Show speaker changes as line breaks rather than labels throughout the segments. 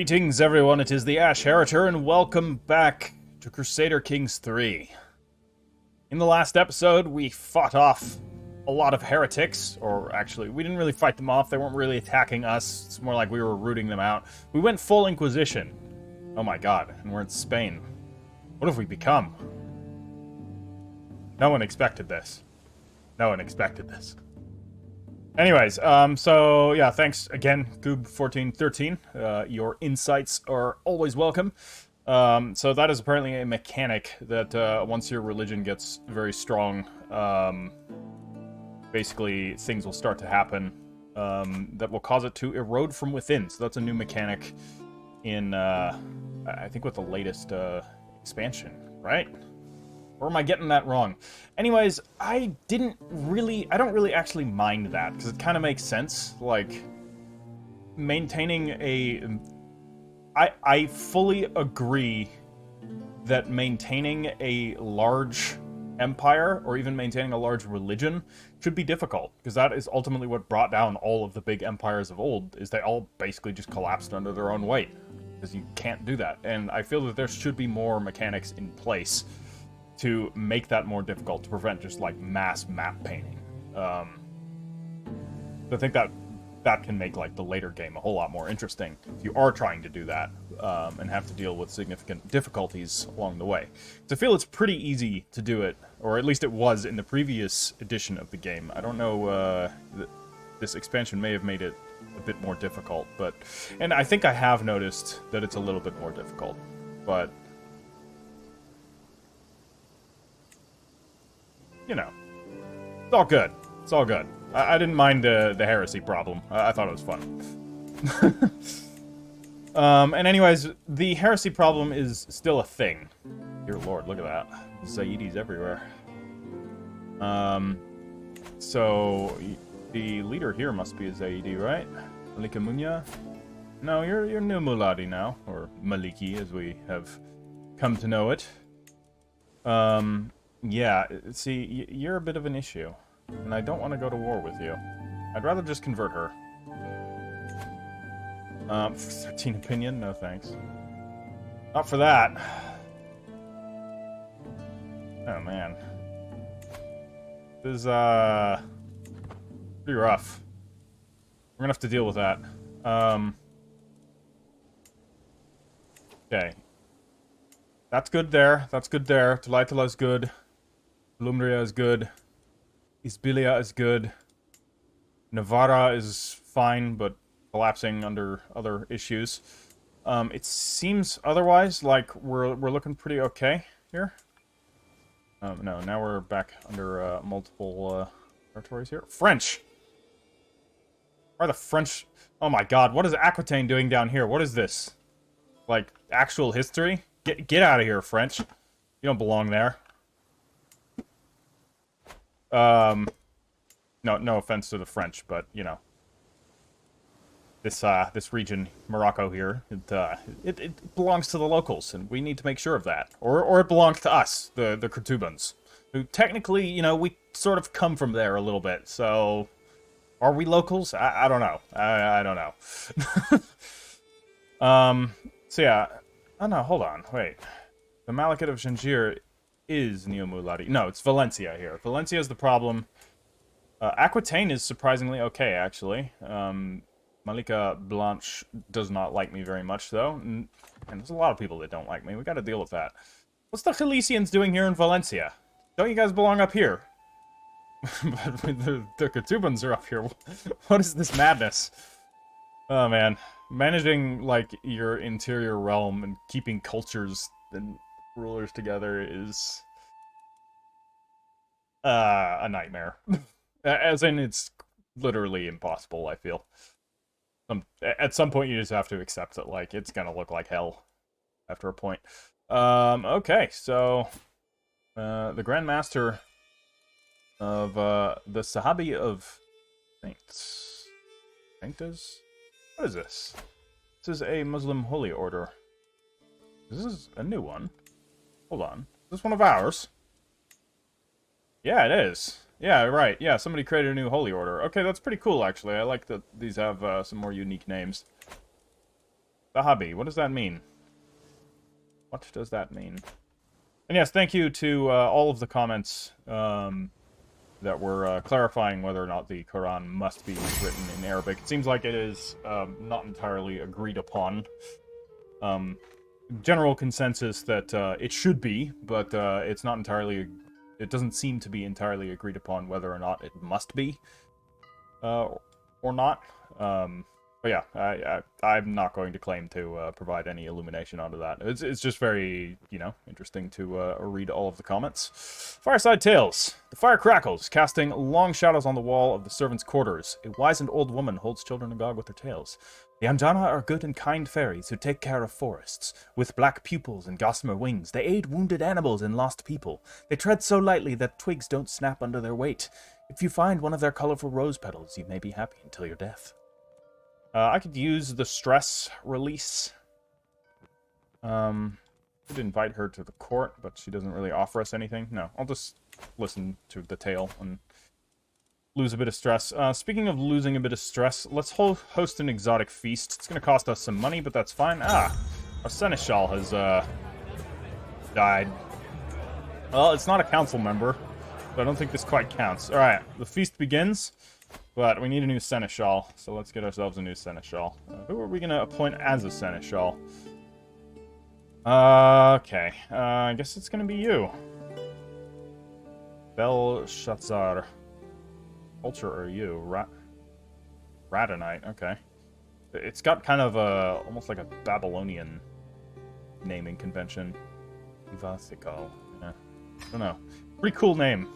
Greetings, everyone. It is the Ash Heriter, and welcome back to Crusader Kings 3. In the last episode, we fought off a lot of heretics, or actually, we didn't really fight them off. They weren't really attacking us. It's more like we were rooting them out. We went full Inquisition. Oh my god, and we're in Spain. What have we become? No one expected this. No one expected this. Anyways, so yeah, thanks again, Goob1413. Your insights are always welcome. So that is apparently a mechanic that once your religion gets very strong, basically things will start to happen that will cause it to erode from within. So that's a new mechanic in, I think, with the latest expansion, right? Or am I getting that wrong? Anyways, I don't really actually mind that, because it kind of makes sense. Like, maintaining a... I fully agree that maintaining a large empire, or even maintaining a large religion, should be difficult, because that is ultimately what brought down all of the big empires of old, is they all basically just collapsed under their own weight, because you can't do that. And I feel that there should be more mechanics in place to make that more difficult, to prevent just like mass map painting. I think that can make like the later game a whole lot more interesting if you are trying to do that and have to deal with significant difficulties along the way. So I feel it's pretty easy to do it, or at least it was in the previous edition of the game. I don't know, this expansion may have made it a bit more difficult, and I think I have noticed that it's a little bit more difficult, but you know, it's all good. It's all good. I didn't mind the heresy problem. I thought it was fun. And anyways, the heresy problem is still a thing. Dear Lord, look at that. Zaidis everywhere. So the leader here must be a Zaidi, right? Malika Munya? No, you're New Muladi now, or Maliki, as we have come to know it. Yeah, see, you're a bit of an issue, and I don't want to go to war with you. I'd rather just convert her. 13 opinion? No thanks. Not for that. Oh, man. This is, pretty rough. We're gonna have to deal with that. Okay. That's good there. That's good there. Tulaitala is good. Lumbria is good. Isbaniya is good. Navarra is fine, but collapsing under other issues. It seems otherwise like we're looking pretty okay here. No, now we're back under multiple territories here. French! Why are the French... Oh my god, what is Aquitaine doing down here? What is this? Like, actual history? Get out of here, French. You don't belong there. No offense to the French, but, you know. This region, Morocco here, it belongs to the locals, and we need to make sure of that. Or it belongs to us, the Kurtubans. Who technically, you know, we sort of come from there a little bit, so... Are we locals? I don't know. I don't know. So yeah... Oh no, hold on, wait. The Malakite of Janjir is Neo-Muladi. No, it's Valencia here. Valencia is the problem. Aquitaine is surprisingly okay, actually. Malika Blanche does not like me very much, though. And there's a lot of people that don't like me. We gotta deal with that. What's the Galicians doing here in Valencia? Don't you guys belong up here? But the Katubans are up here. What is this madness? Oh, man. Managing, like, your interior realm and keeping cultures and rulers together is... a nightmare. As in, it's literally impossible, I feel. At some point, you just have to accept that, like, it's gonna look like hell after a point. Okay, so... the Grand Master of, the Sahabi of Saints. Sanctas? What is this? This is a Muslim holy order. This is a new one. Hold on. Is this one of ours? Yeah, it is. Yeah, right. Yeah, somebody created a new holy order. Okay, that's pretty cool, actually. I like that these have some more unique names. Bahabi, what does that mean? What does that mean? And yes, thank you to all of the comments that were clarifying whether or not the Quran must be written in Arabic. It seems like it is not entirely agreed upon. General consensus that it should be, but it's not entirely... It doesn't seem to be entirely agreed upon whether or not it must be or not. But yeah, I'm not going to claim to provide any illumination onto that. It's just very, you know, interesting to read all of the comments. Fireside Tales. The fire crackles, casting long shadows on the wall of the servants' quarters. A wizened old woman holds children agog with her tails. The Anjana are good and kind fairies who take care of forests. With black pupils and gossamer wings, they aid wounded animals and lost people. They tread so lightly that twigs don't snap under their weight. If you find one of their colorful rose petals, you may be happy until your death. I could use the stress release. Could invite her to the court, but she doesn't really offer us anything. No, I'll just listen to the tale and lose a bit of stress. Speaking of losing a bit of stress, let's host an exotic feast. It's going to cost us some money, but that's fine. Our seneschal has died. Well, it's not a council member, so I don't think this quite counts. Alright, the feast begins. But we need a new seneschal, so let's get ourselves a new seneschal. Who are we going to appoint as a seneschal? Okay. I guess it's going to be you. Belshazzar. Culture or you? Radonite, okay. It's got kind of a, almost like a Babylonian naming convention. Ivathikal. Yeah. I don't know. Pretty cool name.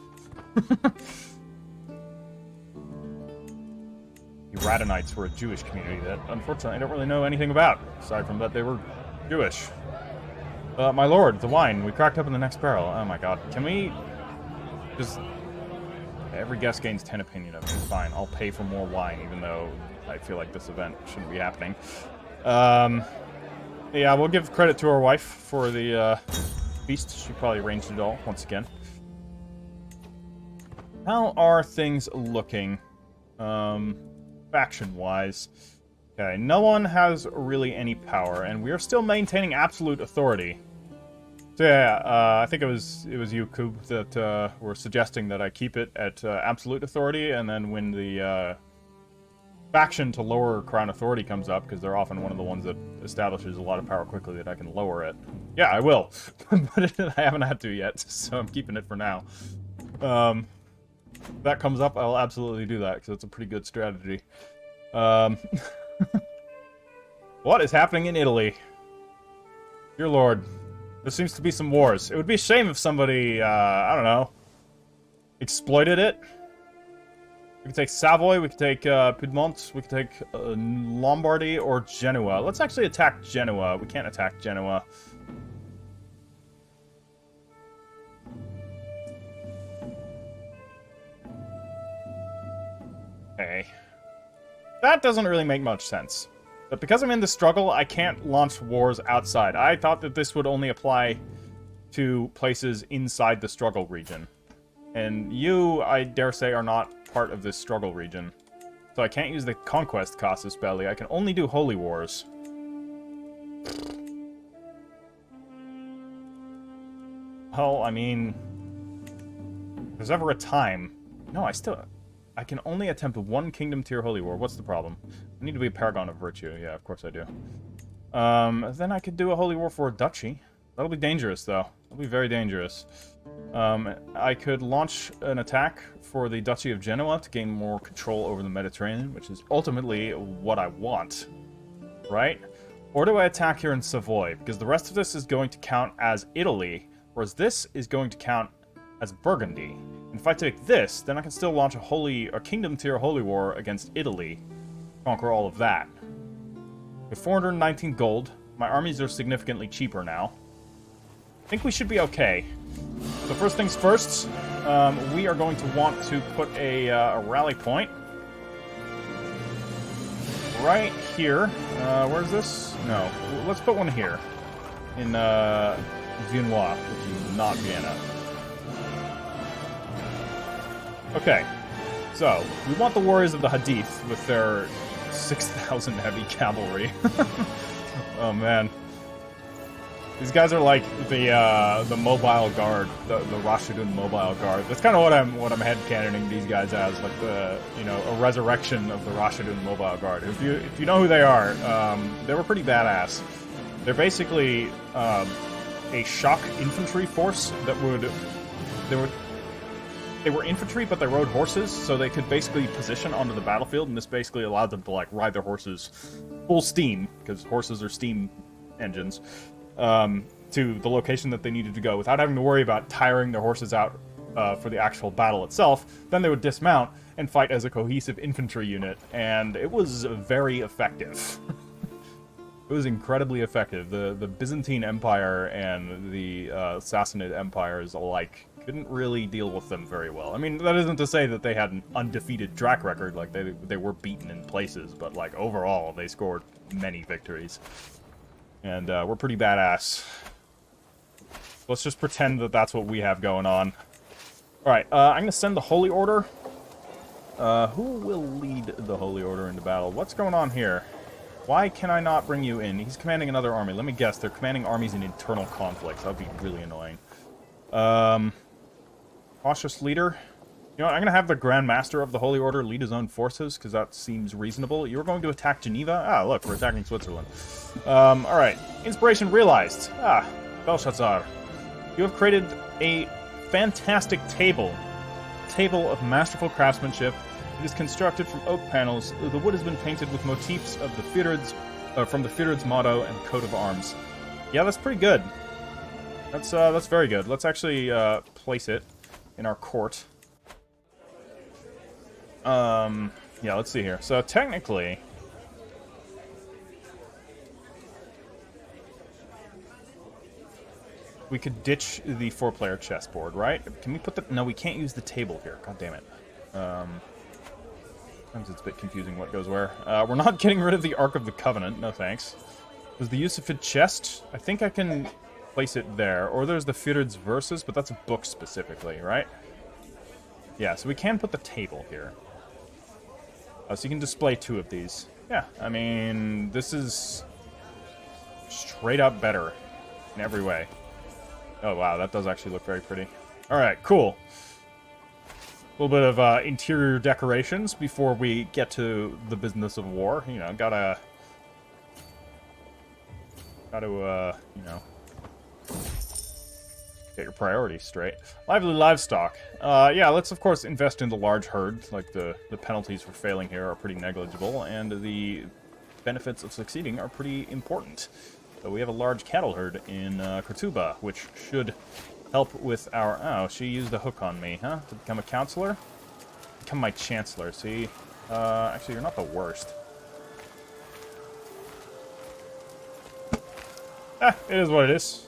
The Radonites were a Jewish community that, unfortunately, I don't really know anything about, aside from that they were Jewish. My lord, the wine. We cracked up in the next barrel. Oh my god. Can we just... Every guest gains 10 opinion of me. Fine, I'll pay for more wine, even though I feel like this event shouldn't be happening. Yeah, we'll give credit to our wife for the feast. She probably arranged it all, once again. How are things looking? Faction-wise. Okay, no one has really any power, and we are still maintaining absolute authority. So yeah, I think it was you, Koob, that were suggesting that I keep it at absolute authority, and then when the faction to lower crown authority comes up, because they're often one of the ones that establishes a lot of power quickly, that I can lower it. Yeah, I will. But I haven't had to yet, so I'm keeping it for now. If that comes up, I'll absolutely do that, because it's a pretty good strategy. What is happening in Italy? Dear Lord. There seems to be some wars. It would be a shame if somebody, I don't know, exploited it. We could take Savoy, we could take Piedmont, we could take Lombardy or Genoa. Let's actually attack Genoa. We can't attack Genoa. Okay. That doesn't really make much sense. But because I'm in the struggle, I can't launch wars outside. I thought that this would only apply to places inside the struggle region. And you, I dare say, are not part of this struggle region. So I can't use the conquest casus belli. I can only do holy wars. Well, I mean... if there's ever a time... No, I can only attempt one kingdom tier holy war. What's the problem? I need to be a paragon of virtue. Yeah, of course I do. Then I could do a holy war for a duchy. That'll be dangerous, though. That'll be very dangerous. I could launch an attack for the Duchy of Genoa to gain more control over the Mediterranean, which is ultimately what I want. Right? Or do I attack here in Savoy? Because the rest of this is going to count as Italy, whereas this is going to count as Burgundy. And if I take this, then I can still launch a kingdom tier holy war against Italy. Conquer all of that. With 419 gold, my armies are significantly cheaper now. I think we should be okay. So first things first, we are going to want to put a rally point right here. Where's this? No, let's put one here in Viennois, which is not Vienna. Okay, so we want the warriors of the Hadith with their 6,000 heavy cavalry Oh man. These guys are like the mobile guard, the Rashidun mobile guard. That's kind of what I'm headcanoning these guys as, like a resurrection of the Rashidun mobile guard. If you know who they are, they were pretty badass. They're basically a shock infantry force that they were infantry, but they rode horses, so they could basically position onto the battlefield, and this basically allowed them to like ride their horses full steam, because horses are steam engines. To the location that they needed to go without having to worry about tiring their horses out for the actual battle itself. Then they would dismount and fight as a cohesive infantry unit, and it was very effective. It was incredibly effective. The Byzantine Empire and the Sassanid empires alike couldn't really deal with them very well. I mean, that isn't to say that they had an undefeated track record, like they were beaten in places, but like overall they scored many victories. And we're pretty badass. Let's just pretend that that's what we have going on. Alright, I'm going to send the Holy Order. Who will lead the Holy Order into battle? What's going on here? Why can I not bring you in? He's commanding another army. Let me guess, they're commanding armies in internal conflicts. That would be really annoying. Cautious leader. You know what, I'm going to have the Grand Master of the Holy Order lead his own forces, because that seems reasonable. You're going to attack Geneva? Ah, look, we're attacking Switzerland. Alright. Inspiration realized. Ah, Belshazzar. You have created a fantastic table. Table of masterful craftsmanship. It is constructed from oak panels. The wood has been painted with motifs of the Furids, from the Furids motto and coat of arms. Yeah, that's pretty good. That's very good. Let's actually place it in our court. Yeah, let's see here. So technically, we could ditch the 4-player chessboard, right? Can we put the... No, we can't use the table here. God damn it. Sometimes it's a bit confusing what goes where. We're not getting rid of the Ark of the Covenant. No thanks. There's the Yusufid chest. I think I can place it there. Or there's the Firid's Verses, but that's a book specifically, right? Yeah, so we can put the table here. So you can display 2 of these. Yeah, I mean, this is straight up better in every way. Oh, wow, that does actually look very pretty. Alright, cool. A little bit of interior decorations before we get to the business of war. You know, gotta you know, get your priorities straight. Lively livestock. Yeah, let's of course invest in the large herd. Like the penalties for failing here are pretty negligible, and the benefits of succeeding are pretty important. So we have a large cattle herd in Kurtuba, which should help with our... Oh, she used a hook on me, huh? To become a counselor? Become my chancellor, see? Actually, you're not the worst. It is what it is.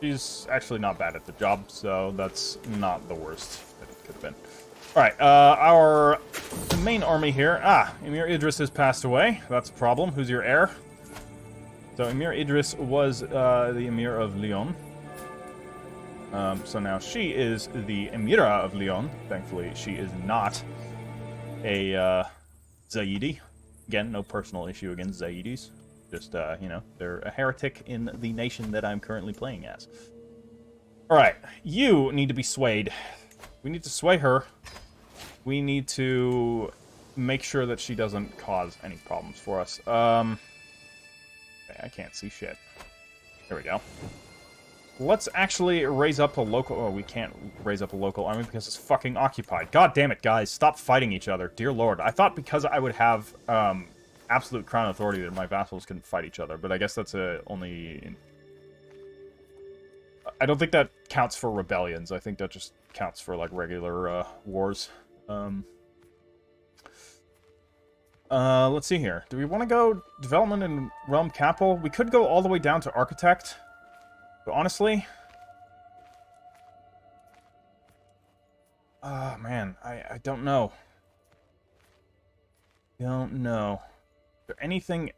She's actually not bad at the job, so that's not the worst that it could have been. Alright, our main army here. Emir Idris has passed away. That's a problem. Who's your heir? So Emir Idris was the Emir of Lyon. So now she is the Emira of Lyon. Thankfully, she is not a Zaidi. Again, no personal issue against Zaidis. Just, you know, they're a heretic in the nation that I'm currently playing as. Alright, you need to be swayed. We need to sway her. We need to make sure that she doesn't cause any problems for us. Okay, I can't see shit. There we go. Let's actually raise up a local... Oh, we can't raise up a local army because it's fucking occupied. God damn it, guys. Stop fighting each other. Dear Lord. I thought because I would have absolute crown authority that my vassals couldn't fight each other, but I guess that's only... I don't think that counts for rebellions. I think that just counts for, like, regular wars. Let's see here. Do we want to go development in Realm Capital? We could go all the way down to Architect. But honestly... man, I don't know. Don't know. Is there anything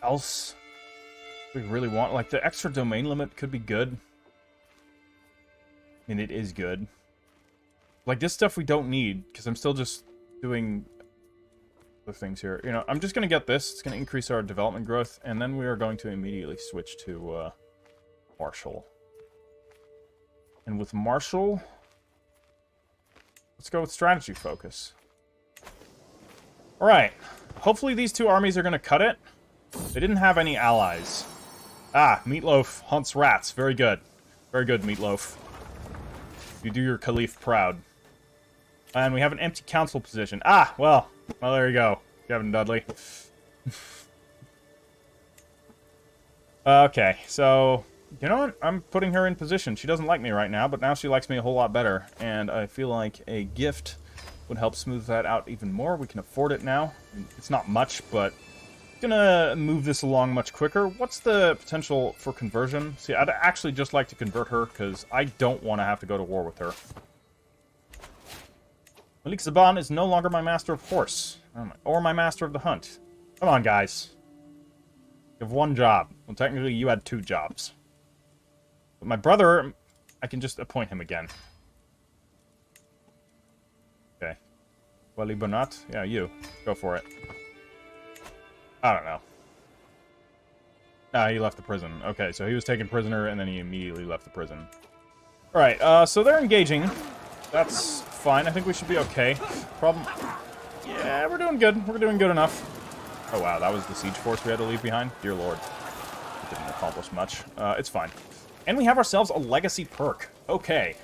else we really want? Like, the extra domain limit could be good. I mean, it is good. Like, this stuff we don't need, because I'm still just doing other things here. You know, I'm just going to get this. It's going to increase our development growth, and then we are going to immediately switch to Marshall. And with Marshall, let's go with strategy focus. All right. Hopefully these two armies are going to cut it. They didn't have any allies. Ah, Meatloaf hunts rats. Very good. Very good, Meatloaf. You do your Caliph proud. And we have an empty council position. Ah, well, there you go, Kevin Dudley. Okay, so, you know what? I'm putting her in position. She doesn't like me right now, but now she likes me a whole lot better. And I feel like a gift would help smooth that out even more. We can afford it now. It's not much, but gonna move this along much quicker. What's the potential for conversion? See, I'd actually just like to convert her, because I don't want to have to go to war with her. Malik Zaban is no longer my master of horse, or my master of the hunt. Come on, guys. You have one job. Well, technically, you had 2 jobs. But my brother, I can just appoint him again. Okay. Wali Bonat? Yeah, you. Go for it. I don't know. Ah, he left the prison. Okay, so he was taken prisoner, and then he immediately left the prison. Alright, so they're engaging. That's fine. I think we should be okay. Problem... Yeah, we're doing good. We're doing good enough. Oh, wow, that was the siege force we had to leave behind? Dear Lord. It didn't accomplish much. It's fine. And we have ourselves a legacy perk. Okay.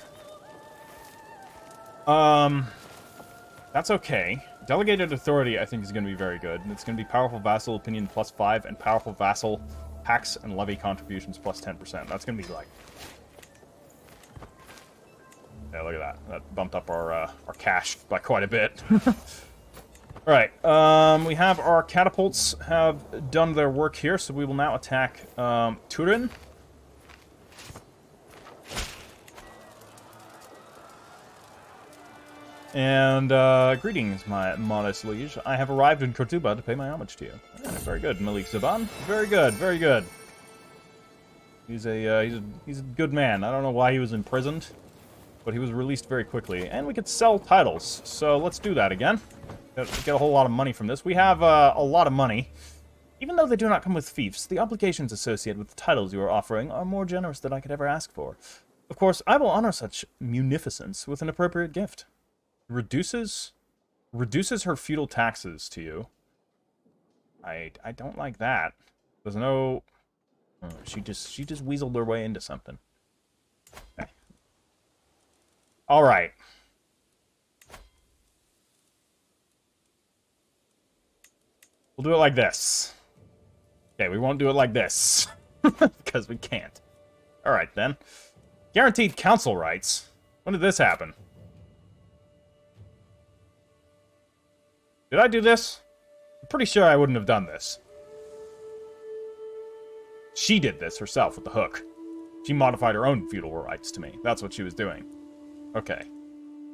That's okay. Delegated authority, I think, is going to be very good. It's going to be powerful vassal opinion +5 and powerful vassal tax and levy contributions +10%. That's going to be like... Yeah, look at that. That bumped up our cash by quite a bit. Alright, we have our catapults have done their work here, so we will now attack Turin. And, greetings, my modest liege. I have arrived in Cordoba to pay my homage to you. Yeah, very good, Malik Zaban. Very good, very good. He's a good man. I don't know why he was imprisoned, but he was released very quickly. And we could sell titles, so let's do that again. Get a whole lot of money from this. We have, a lot of money. Even though they do not come with fiefs, the obligations associated with the titles you are offering are more generous than I could ever ask for. Of course, I will honor such munificence with an appropriate gift. Reduces her feudal taxes to you. I don't like that. There's no... Oh, she just weaseled her way into something. Okay. Alright. We'll do it like this. Okay, we won't do it like this. Because we can't. Alright, then. Guaranteed council rights. When did this happen? Did I do this? I'm pretty sure I wouldn't have done this. She did this herself with the hook. She modified her own feudal rights to me. That's what she was doing. Okay.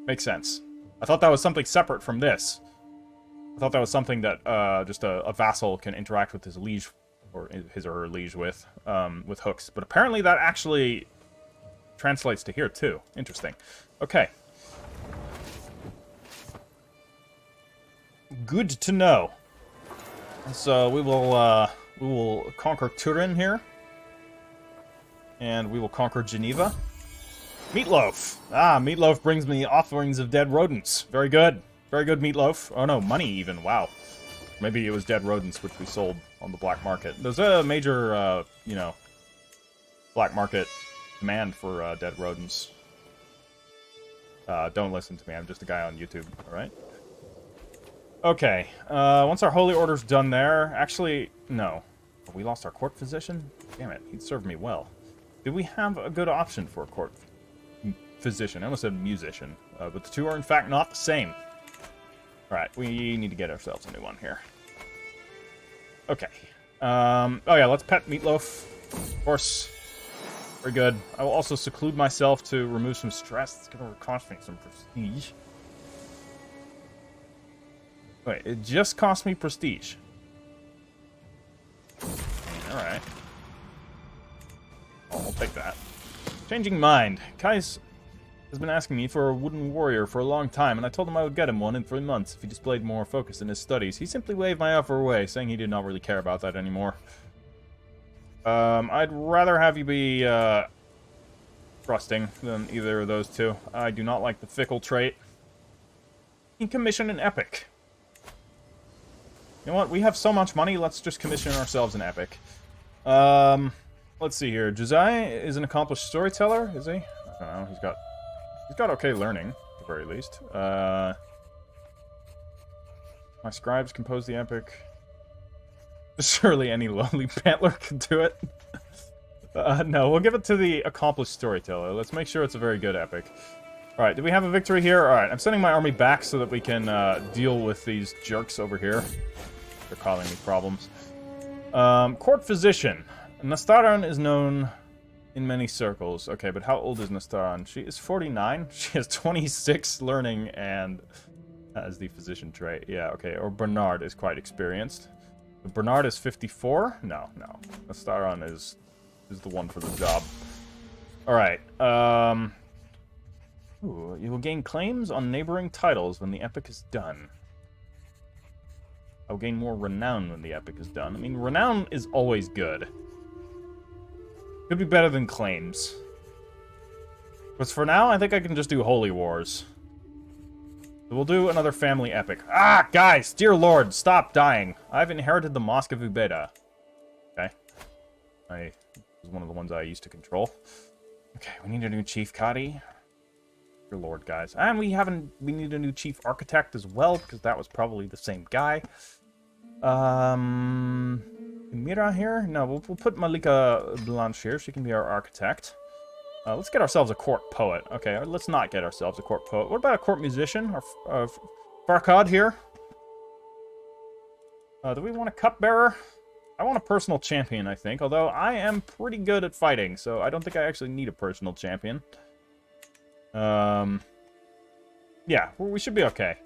Makes sense. I thought that was something separate from this. I thought that was something that just a vassal can interact with his liege, or his or her liege with hooks. But apparently that actually translates to here too. Interesting. Okay. Good to know. So we will conquer Turin here, and we will conquer Geneva. Meatloaf. Ah, Meatloaf brings me offerings of dead rodents. Very good. Very good, Meatloaf. Oh no, money even. Wow. Maybe it was dead rodents which we sold on the black market. There's a major, you know, black market demand for dead rodents. Don't listen to me. I'm just a guy on YouTube. All right. Okay, once our holy order's done there... Actually, no. We lost our court physician? Damn it, he'd served me well. Did we have a good option for a court physician? I almost said musician. But the two are, in fact, not the same. Alright, we need to get ourselves a new one here. Okay. Oh yeah, let's pet Meatloaf. Of course. Very good. I will also seclude myself to remove some stress. It's going to cost me some prestige. Wait, it just cost me prestige. Alright. I'll take that. Changing mind. Kai's has been asking me for a wooden warrior for a long time, and I told him I would get him one in 3 months if he displayed more focus in his studies. He simply waved my offer away, saying he did not really care about that anymore. I'd rather have you be, trusting than either of those two. I do not like the fickle trait. You can commission an epic. You know what? We have so much money, let's just commission ourselves an epic. Let's see here. Josiah is an accomplished storyteller, is he? I don't know. He's got okay learning, at the very least. My scribes compose the epic. Surely any lowly pantler can do it. No, we'll give it to the accomplished storyteller. Let's make sure it's a very good epic. Alright, do we have a victory here? Alright, I'm sending my army back so that we can deal with these jerks over here. They're causing me problems. Court physician. Nastaran is known in many circles. Okay, but how old is Nastaran? She is 49. She has 26 learning and has the physician trait. Yeah, okay. Or Bernard is quite experienced. But Bernard is 54? No. Nastaran is the one for the job. Alright. Ooh, you will gain claims on neighboring titles when the epic is done. I'll gain more renown when the epic is done. I mean, renown is always good. Could be better than claims. But for now, I think I can just do Holy Wars. So we'll do another family epic. Ah, guys! Dear Lord, stop dying. I've inherited the Mosque of Ubeda. Okay. This is one of the ones I used to control. Okay, we need a new chief Qadi. Dear Lord, guys. And we need a new chief architect as well, because that was probably the same guy. Mira here? No, we'll put Malika Blanche here. She can be our architect. Let's get ourselves a court poet. Okay, let's not get ourselves a court poet. What about a court musician? Farkad here? Do we want a cupbearer? I want a personal champion, I think. Although, I am pretty good at fighting, so I don't think I actually need a personal champion. Yeah, we should be okay.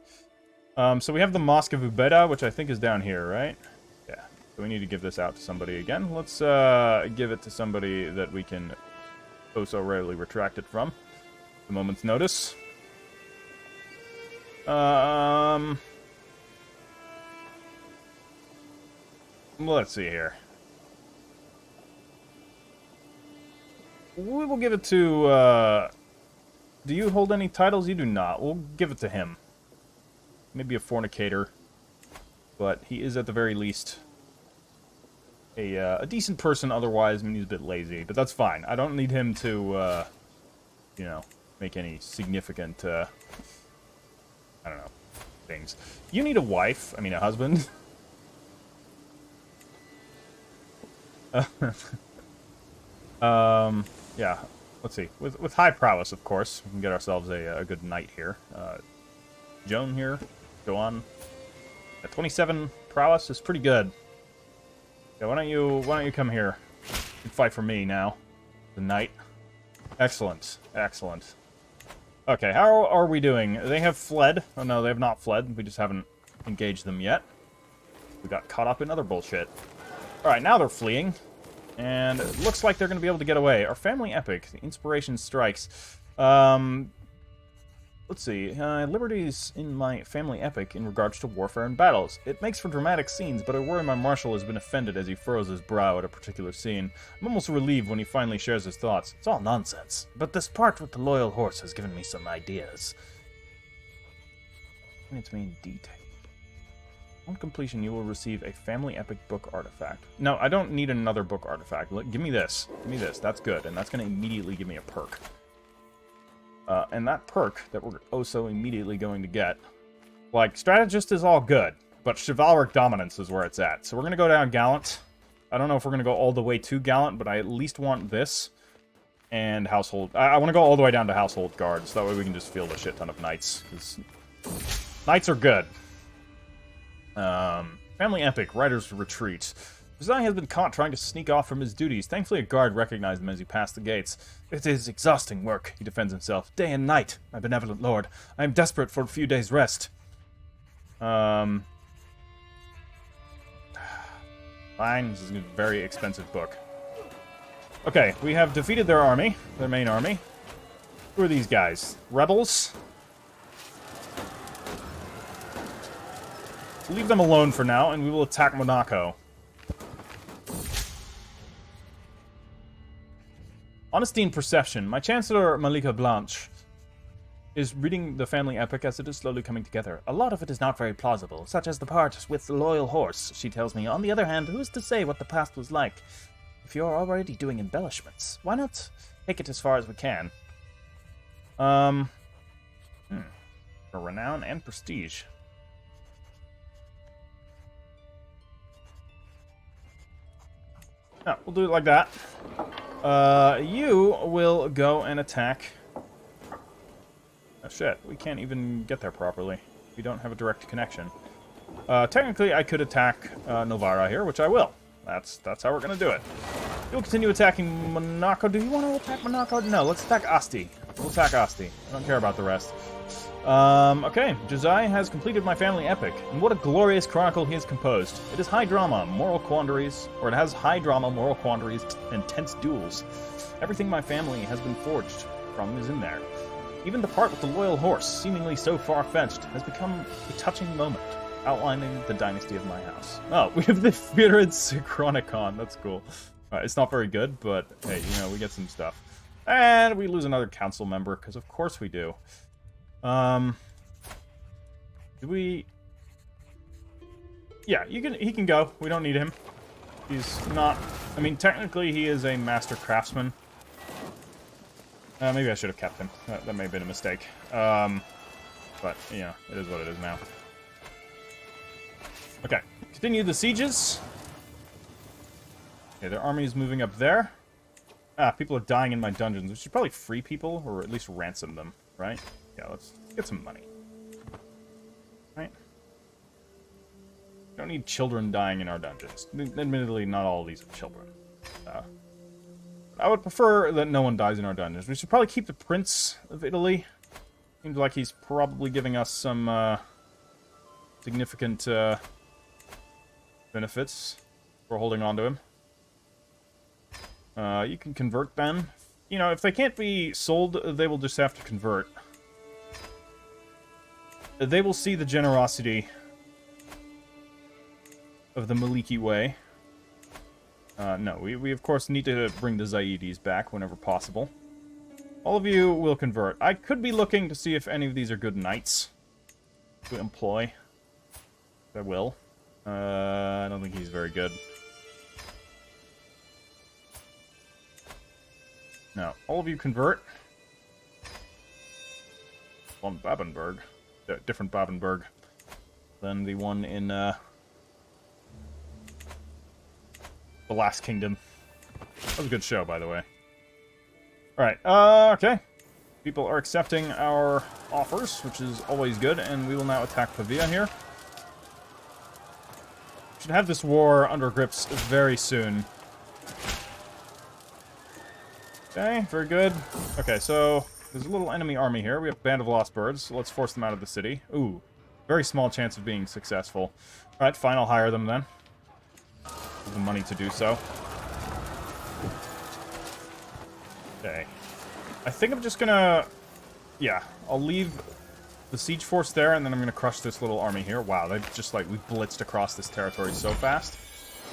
So we have the Mosque of Ubeda, which I think is down here, right? Yeah. So we need to give this out to somebody again. Let's give it to somebody that we can oh so rarely retract it from. A moment's notice. Let's see here. We will give it to, do you hold any titles? You do not. We'll give it to him. Maybe a fornicator. But he is, at the very least, a decent person otherwise. I mean, he's a bit lazy, but that's fine. I don't need him to, you know, make any significant, I don't know, things. You need a wife. I mean, a husband. Yeah, let's see. With high prowess, of course, we can get ourselves a good knight here. Joan here, go on. At 27 prowess is pretty good. Yeah, why don't you come here? You can fight for me now, the knight. Excellent, excellent. Okay, how are we doing? They have fled. Oh no, they have not fled. We just haven't engaged them yet. We got caught up in other bullshit. All right, now they're fleeing. And it looks like they're going to be able to get away. Our family epic, the inspiration strikes. Let's see. Liberties in my family epic in regards to warfare and battles. It makes for dramatic scenes, but I worry my marshal has been offended as he furrows his brow at a particular scene. I'm almost relieved when he finally shares his thoughts. It's all nonsense, but this part with the loyal horse has given me some ideas. It's me in detail. On completion, you will receive a family epic book artifact. No, I don't need another book artifact. Give me this. Give me this. That's good. And that's going to immediately give me a perk. And that perk that we're also immediately going to get, like, strategist is all good, but chivalric dominance is where it's at. So we're going to go down gallant. I don't know if we're going to go all the way to gallant, but I at least want this and household. I want to go all the way down to household guards. That way we can just field a shit ton of knights. 'Cause knights are good. Family epic, Rider's Retreat. Josiah has been caught trying to sneak off from his duties. Thankfully, a guard recognized him as he passed the gates. It is exhausting work, he defends himself. Day and night, my benevolent lord. I am desperate for a few days' rest. Fine, this is a very expensive book. Okay, we have defeated their army, their main army. Who are these guys? Rebels? Leave them alone for now, and we will attack Monaco. Honesty and perception. My Chancellor, Malika Blanche, is reading the family epic as it is slowly coming together. A lot of it is not very plausible, such as the part with the loyal horse, she tells me. On the other hand, who's to say what the past was like? If you're already doing embellishments, why not take it as far as we can? For renown and prestige. No, we'll do it like that. You will go and attack... Oh, shit. We can't even get there properly. We don't have a direct connection. Technically, I could attack Novara here, which I will. That's how we're going to do it. You'll continue attacking Monaco. Do you want to attack Monaco? No, let's attack Asti. We'll attack Asti. I don't care about the rest. Okay. Josiah has completed my family epic, and what a glorious chronicle he has composed. It is high drama, moral quandaries, or it has high drama, moral quandaries, and tense duels. Everything my family has been forged from is in there. Even the part with the loyal horse, seemingly so far-fetched, has become a touching moment, outlining the dynasty of my house. Oh, we have the Feared Synchronicon. That's cool. It's not very good, but hey, you know, we get some stuff. And we lose another council member, because of course we do. Do we... Yeah, he can go. We don't need him. He's not... I mean, technically he is a master craftsman. Maybe I should have kept him. That may have been a mistake. But, yeah, it is what it is now. Okay, continue the sieges. Okay, their army is moving up there. Ah, people are dying in my dungeons. We should probably free people, or at least ransom them, right? Yeah, let's get some money. Right? Don't need children dying in our dungeons. Admittedly, not all of these are children. I would prefer that no one dies in our dungeons. We should probably keep the Prince of Italy. Seems like he's probably giving us some significant benefits for holding on to him. You can convert them. You know, if they can't be sold, they will just have to convert. They will see the generosity of the Maliki way. No, we of course need to bring the Zaidis back whenever possible. All of you will convert. I could be looking to see if any of these are good knights to employ. I will. I don't think he's very good. No, all of you convert. Von Babenberg. Different Babenberg than the one in the Last Kingdom. That was a good show, by the way. Alright, okay. People are accepting our offers, which is always good, and we will now attack Pavia here. Should have this war under grips very soon. Okay, very good. Okay, so there's a little enemy army here. We have a Band of Lost Birds, so let's force them out of the city. Ooh, very small chance of being successful. Alright, fine, I'll hire them then. Have the money to do so. Okay. I think I'm just gonna... Yeah, I'll leave the siege force there, and then I'm gonna crush this little army here. Wow, they just, like, we blitzed across this territory so fast.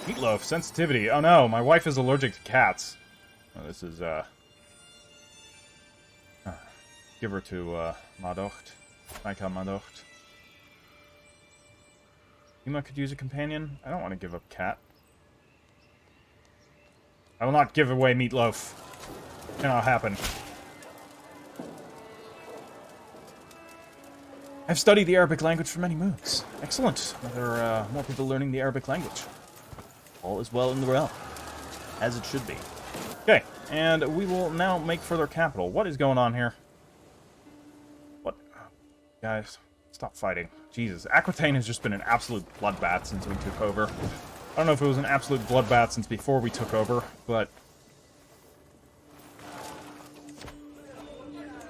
Meatloaf, sensitivity. Oh no, my wife is allergic to cats. Oh, this is, give her to, Madocht. Maika Madocht. Ima could use a companion. I don't want to give up cat. I will not give away Meatloaf. Cannot happen. I've studied the Arabic language for many moons. Excellent. There are more people learning the Arabic language. All is well in the realm. As it should be. Okay, and we will now make further capital. What is going on here? What? Guys, stop fighting. Jesus, Aquitaine has just been an absolute bloodbath since we took over. I don't know if it was an absolute bloodbath since before we took over, but...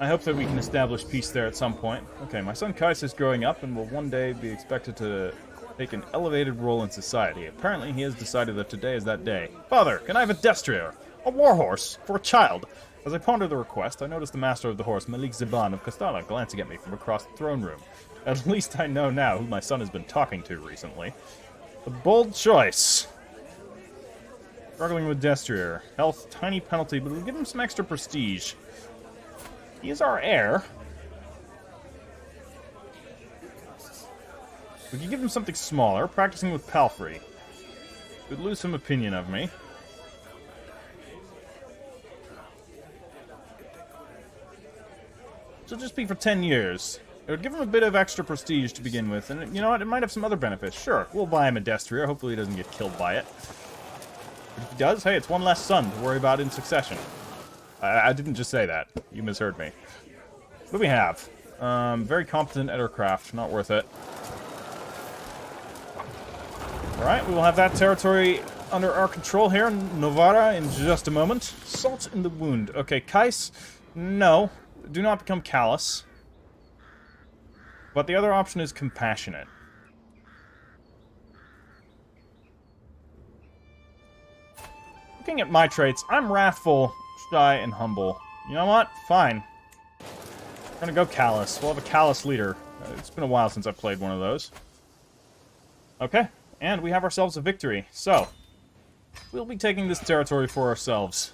I hope that we can establish peace there at some point. Okay, my son Kais is growing up and will one day be expected to take an elevated role in society. Apparently, he has decided that today is that day. Father, can I have a destrier? A warhorse? For a child? As I ponder the request, I notice the master of the horse, Malik Ziban of Castala, glancing at me from across the throne room. At least I know now who my son has been talking to recently. A bold choice. Struggling with Destrier. Health, tiny penalty, but we'll give him some extra prestige. He is our heir. We could give him something smaller, practicing with Palfrey. We'd lose some opinion of me. So just be for 10 years. It would give him a bit of extra prestige to begin with, and you know what, it might have some other benefits. Sure, we'll buy him a Destrier, hopefully he doesn't get killed by it. But if he does, hey, it's one less son to worry about in succession. I didn't just say that. You misheard me. What do we have? Very competent at our craft, not worth it. Alright, we will have that territory under our control here in Novara in just a moment. Salt in the wound. Okay, Kais, no. Do not become callous. But the other option is compassionate. Looking at my traits, I'm wrathful, shy, and humble. You know what? Fine. We're gonna go callous. We'll have a callous leader. It's been a while since I've played one of those. Okay, and we have ourselves a victory. So, we'll be taking this territory for ourselves.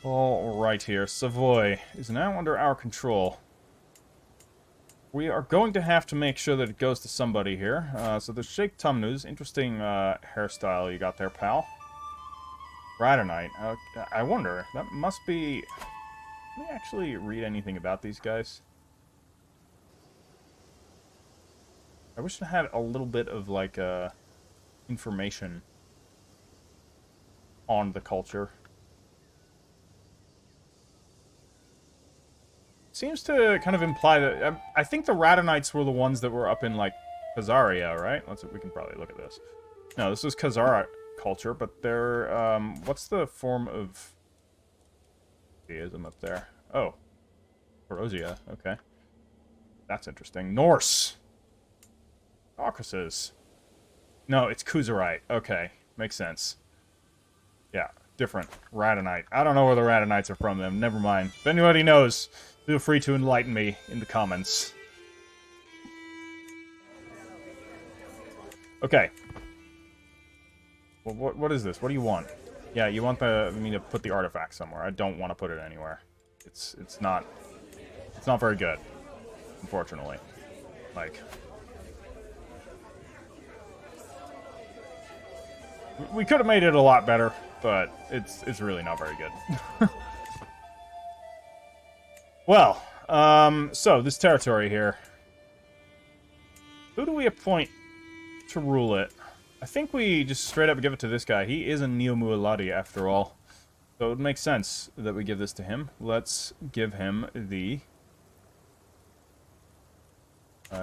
All right here. Savoy is now under our control. We are going to have to make sure that it goes to somebody here. So there's Sheikh Tumnus. Interesting hairstyle you got there, pal. Radonite. I wonder. That must be... Can we actually read anything about these guys? I wish I had a little bit of, like, information on the culture. Seems to kind of imply that... I think the Radonites were the ones that were up in, like, Khazaria, right? We can probably look at this. No, this was Khazar culture, but they're... what's the form of... theism up there? Oh. Perosia, okay. That's interesting. Norse! Caucasus. No, it's Khuzarite. Okay, makes sense. Yeah, different. Radonite. I don't know where the Radonites are from, then. Never mind. If anybody knows... Feel free to enlighten me in the comments. Okay. Well, what is this? What do you want? Yeah, you want me to put the artifact somewhere. I don't want to put it anywhere. It's not very good, unfortunately. Like, we could have made it a lot better, but it's really not very good. Well, so this territory here. Who do we appoint to rule it? I think we just straight up give it to this guy. He is a Neo-Muad'Dib after all. So it would make sense that we give this to him. Let's give him the...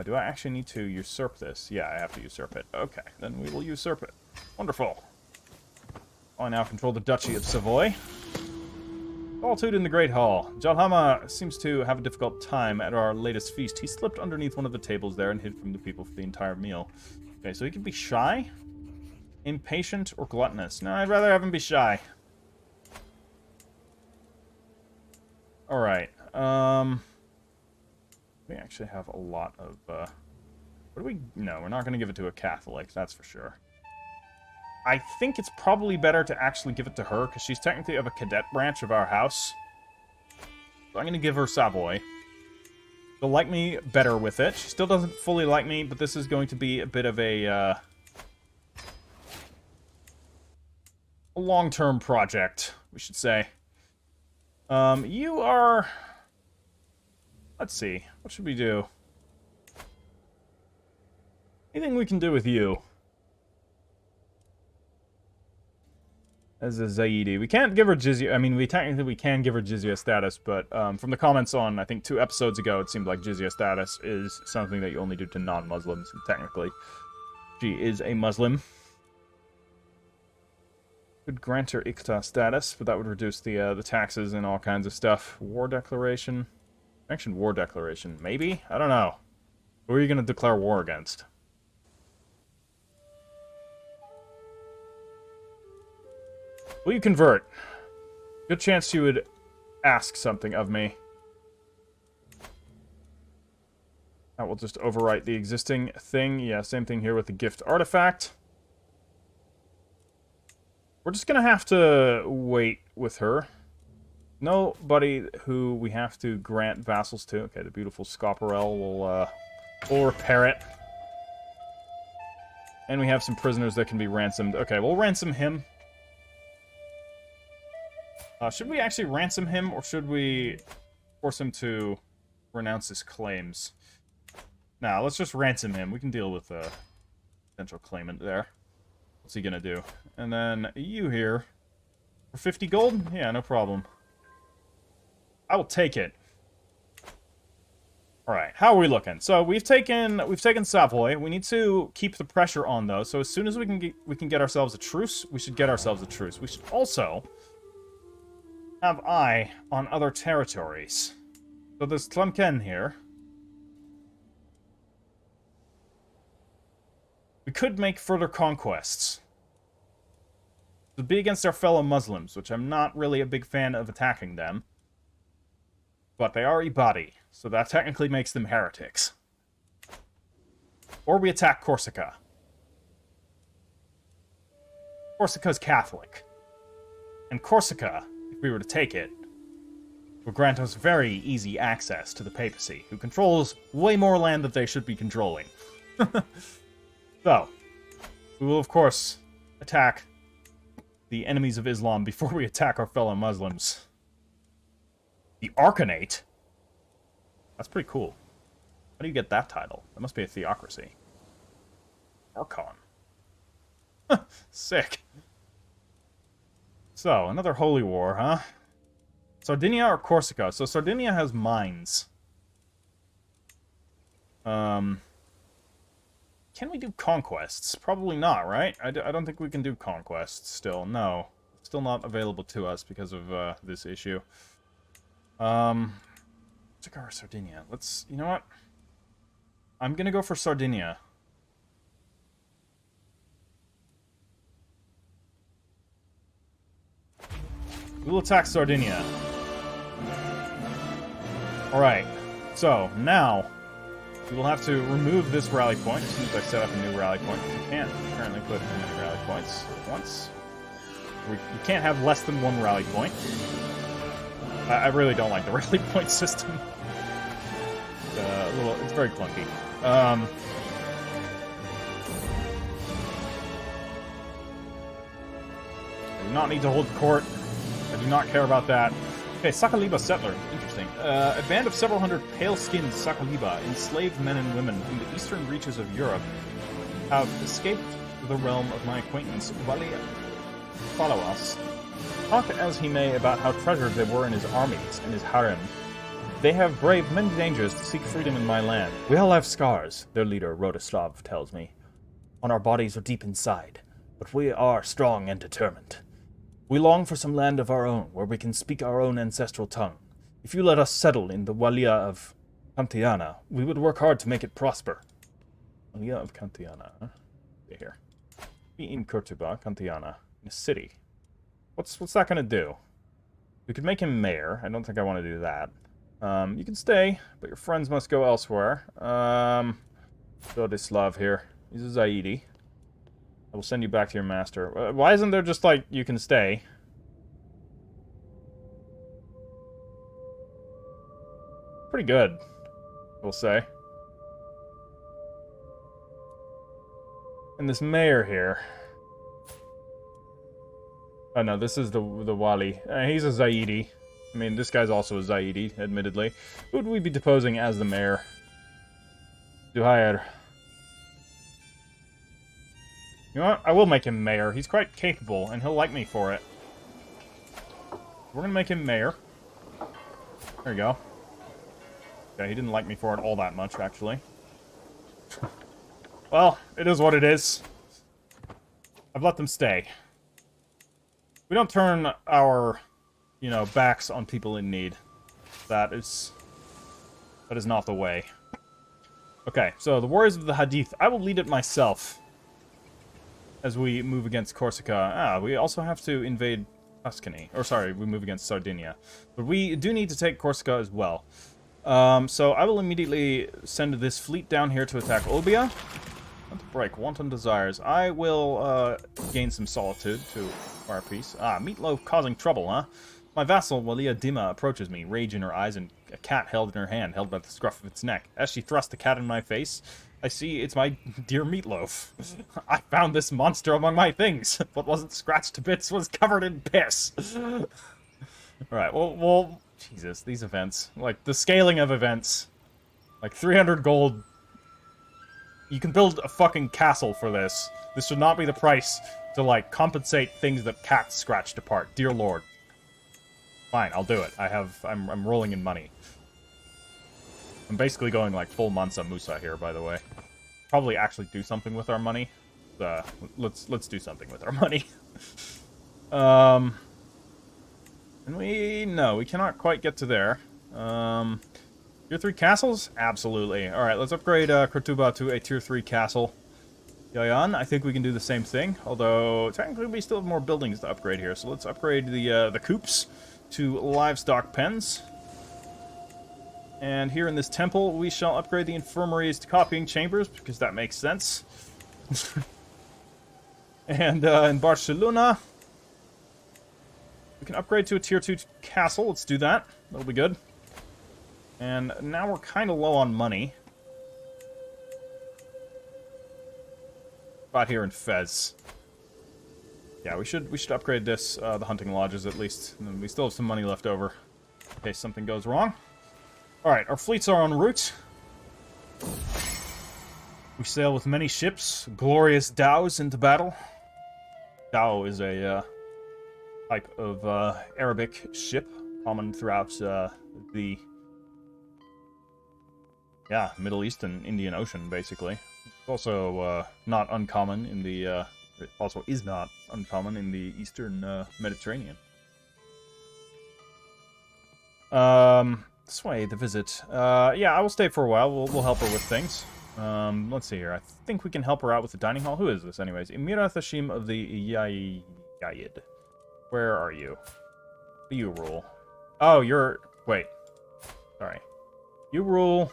do I actually need to usurp this? Yeah, I have to usurp it. Okay, then we will usurp it. Wonderful. I now control the Duchy of Savoy. Solitude in the Great Hall. Jalhama seems to have a difficult time at our latest feast. He slipped underneath one of the tables there and hid from the people for the entire meal. Okay, so he can be shy, impatient, or gluttonous. No, I'd rather have him be shy. Alright, we actually have a lot of, what do we... No, we're not going to give it to a Catholic, that's for sure. I think it's probably better to actually give it to her, because she's technically of a cadet branch of our house. So I'm going to give her Savoy. She'll like me better with it. She still doesn't fully like me, but this is going to be a bit of a long-term project, we should say. You are... Let's see. What should we do? Anything we can do with you? As a Zaidi. We can't give her jizya. I mean, we can give her jizya status, but from the comments on, I think, 2 episodes ago, it seemed like jizya status is something that you only do to non-Muslims, and technically, she is a Muslim. Could grant her Iqta status, but that would reduce the taxes and all kinds of stuff. War declaration. Mentioned war declaration. Maybe? I don't know. Who are you going to declare war against? Will you convert? Good chance you would ask something of me. That will just overwrite the existing thing. Yeah, same thing here with the gift artifact. We're just gonna have to wait with her. Nobody who we have to grant vassals to. Okay, the beautiful Scoparel will repair it. And we have some prisoners that can be ransomed. Okay, we'll ransom him. Should we actually ransom him, or should we force him to renounce his claims? Nah, let's just ransom him. We can deal with the potential claimant there. What's he gonna do? And then you here. For 50 gold? Yeah, no problem. I will take it. Alright, how are we looking? So we've taken Savoy. We need to keep the pressure on though. So as soon as we can get ourselves a truce, we should get ourselves a truce. We should also have eye on other territories. So there's Tlemcen here. We could make further conquests. To be against our fellow Muslims, which I'm not really a big fan of attacking them. But they are Ibadi, so that technically makes them heretics. Or we attack Corsica. Corsica's Catholic. And Corsica, if we were to take it, would grant us very easy access to the papacy, who controls way more land than they should be controlling. So, we will of course attack the enemies of Islam before we attack our fellow Muslims. The Arcanate? That's pretty cool. How do you get that title? That must be a theocracy. Archon. Sick. So, another holy war, huh? Sardinia or Corsica? So Sardinia has mines. Can we do conquests? Probably not, right? I don't think we can do conquests still. No. Still not available to us because of this issue. Check our Sardinia. Let's... You know what? I'm gonna go for Sardinia. We'll attack Sardinia. Alright. So, now... we will have to remove this rally point as soon as I set up a new rally point. You can't currently put in many rally points at once. You can't have less than one rally point. I really don't like the rally point system. It's very clunky. I do not need to hold the court. I do not care about that. Okay, Sakaliba settler. Interesting. A band of several hundred pale-skinned Sakaliba, enslaved men and women from the eastern reaches of Europe, have escaped the realm of my acquaintance, Wali Falawas. Talk as he may about how treasured they were in his armies and his harem, they have braved many dangers to seek freedom in my land. We all have scars, their leader, Rodoslav, tells me, on our bodies or deep inside, but we are strong and determined. We long for some land of our own, where we can speak our own ancestral tongue. If you let us settle in the Walia of Cantiana, we would work hard to make it prosper. Walia of Cantiana, huh? Stay here. Be in Kurtuba, Cantiana, in a city. What's that gonna do? We could make him mayor. I don't think I want to do that. You can stay, but your friends must go elsewhere. Vladislav here. He's a Zaidi. I will send you back to your master. Why isn't there just, like, you can stay? Pretty good, we'll say. And this mayor here. Oh no, this is the Wali. He's a Zaidi. I mean, this guy's also a Zaidi, admittedly. Who would we be deposing as the mayor? Duhayer. You know what? I will make him mayor. He's quite capable, and he'll like me for it. We're gonna make him mayor. There you go. Okay, he didn't like me for it all that much, actually. Well, it is what it is. I've let them stay. We don't turn our, you know, backs on people in need. That is not the way. Okay, so the Warriors of the Hadith. I will lead it myself as we move against Corsica. We also have to invade Tuscany. Or sorry, we move against Sardinia. But we do need to take Corsica as well. So I will immediately send this fleet down here to attack Olbia. And to break wanton desires. I will gain some solitude to acquire peace. Ah, Meatloaf causing trouble, huh? My vassal, Walia Dima, approaches me, rage in her eyes and a cat held in her hand, held by the scruff of its neck. As she thrusts the cat in my face, I see it's my dear Meatloaf. I found this monster among my things. What wasn't scratched to bits was covered in piss. Alright, well, Jesus, these events. Like, the scaling of events. Like, 300 gold. You can build a fucking castle for this. This should not be the price to, like, compensate things that cats scratched apart. Dear Lord. Fine, I'll do it. I'm rolling in money. I'm basically going, like, full Mansa Musa here, by the way. Probably actually do something with our money. Let's do something with our money. And we cannot quite get to there. Tier 3 castles? Absolutely. Alright, let's upgrade Kurtuba to a Tier 3 castle. Yayan, I think we can do the same thing. Although, technically we still have more buildings to upgrade here. So let's upgrade the coops to livestock pens. And here in this temple, we shall upgrade the infirmaries to copying chambers, because that makes sense. And in Barcelona, we can upgrade to a Tier 2 castle. Let's do that. That'll be good. And now we're kind of low on money. About here in Fez. Yeah, we should upgrade this, the hunting lodges at least. And we still have some money left over in case something goes wrong. Alright, our fleets are en route. We sail with many ships, glorious dhows into battle. Dhow is a type of Arabic ship common throughout the Middle East and Indian Ocean, basically. It's also not uncommon in the it also is not uncommon in the Eastern Mediterranean. This way, the visit. Yeah, I will stay for a while. We'll help her with things. Let's see here. I think we can help her out with the dining hall. Who is this, anyways? Emira Thashim of the Yayid. Where are you? You rule. Oh, you're... Wait. Sorry. You rule...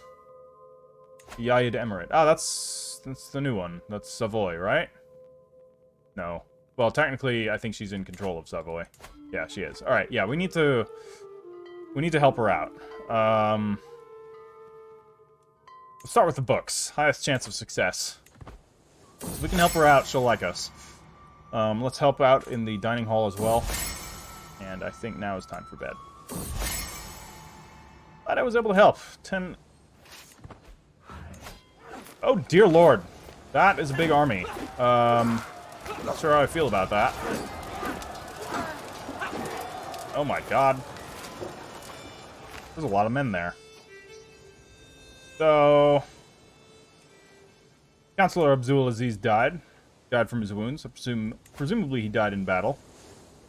Yayid Emirate. Ah, that's the new one. That's Savoy, right? No. Well, technically, I think she's in control of Savoy. Yeah, she is. Alright, yeah, we need to help her out. Let's start with the books. Highest chance of success. If we can help her out, she'll like us. Let's help out in the dining hall as well. And I think now is time for bed. Glad I was able to help. 10... Oh, dear lord. That is a big army. Not sure how I feel about that. Oh my god. There's a lot of men there. So... Councillor Abdul Aziz died. Died from his wounds. Presumably he died in battle.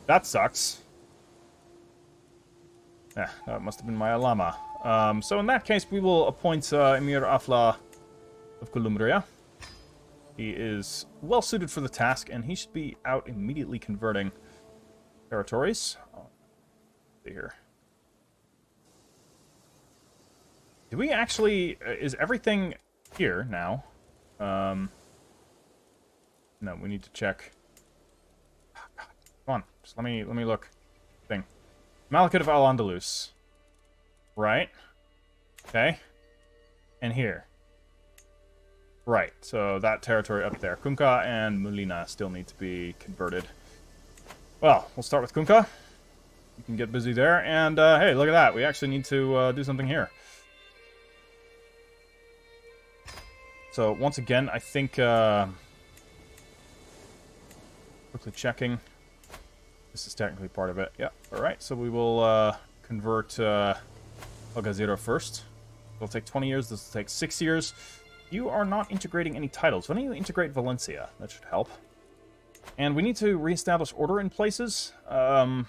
That sucks. Yeah, that must have been my Alama. So in that case, we will appoint Emir Afla of Columbria. He is well suited for the task, and he should be out immediately converting territories. Oh, see here. Do we actually... is everything here now? No, we need to check. Oh, God. Come on, just let me look. Thing. Malakit of Al-Andalus. Right. Okay. And here. Right, so that territory up there. Kunka and Mulina still need to be converted. Well, we'll start with Kunka. You can get busy there. And, hey, look at that. We actually need to do something here. So, once again, I think... quickly checking. This is technically part of it. Yeah, alright. So we will convert El Gaziro first. It'll take 20 years. This will take 6 years. You are not integrating any titles. Why don't you integrate Valencia? That should help. And we need to reestablish order in places. Actually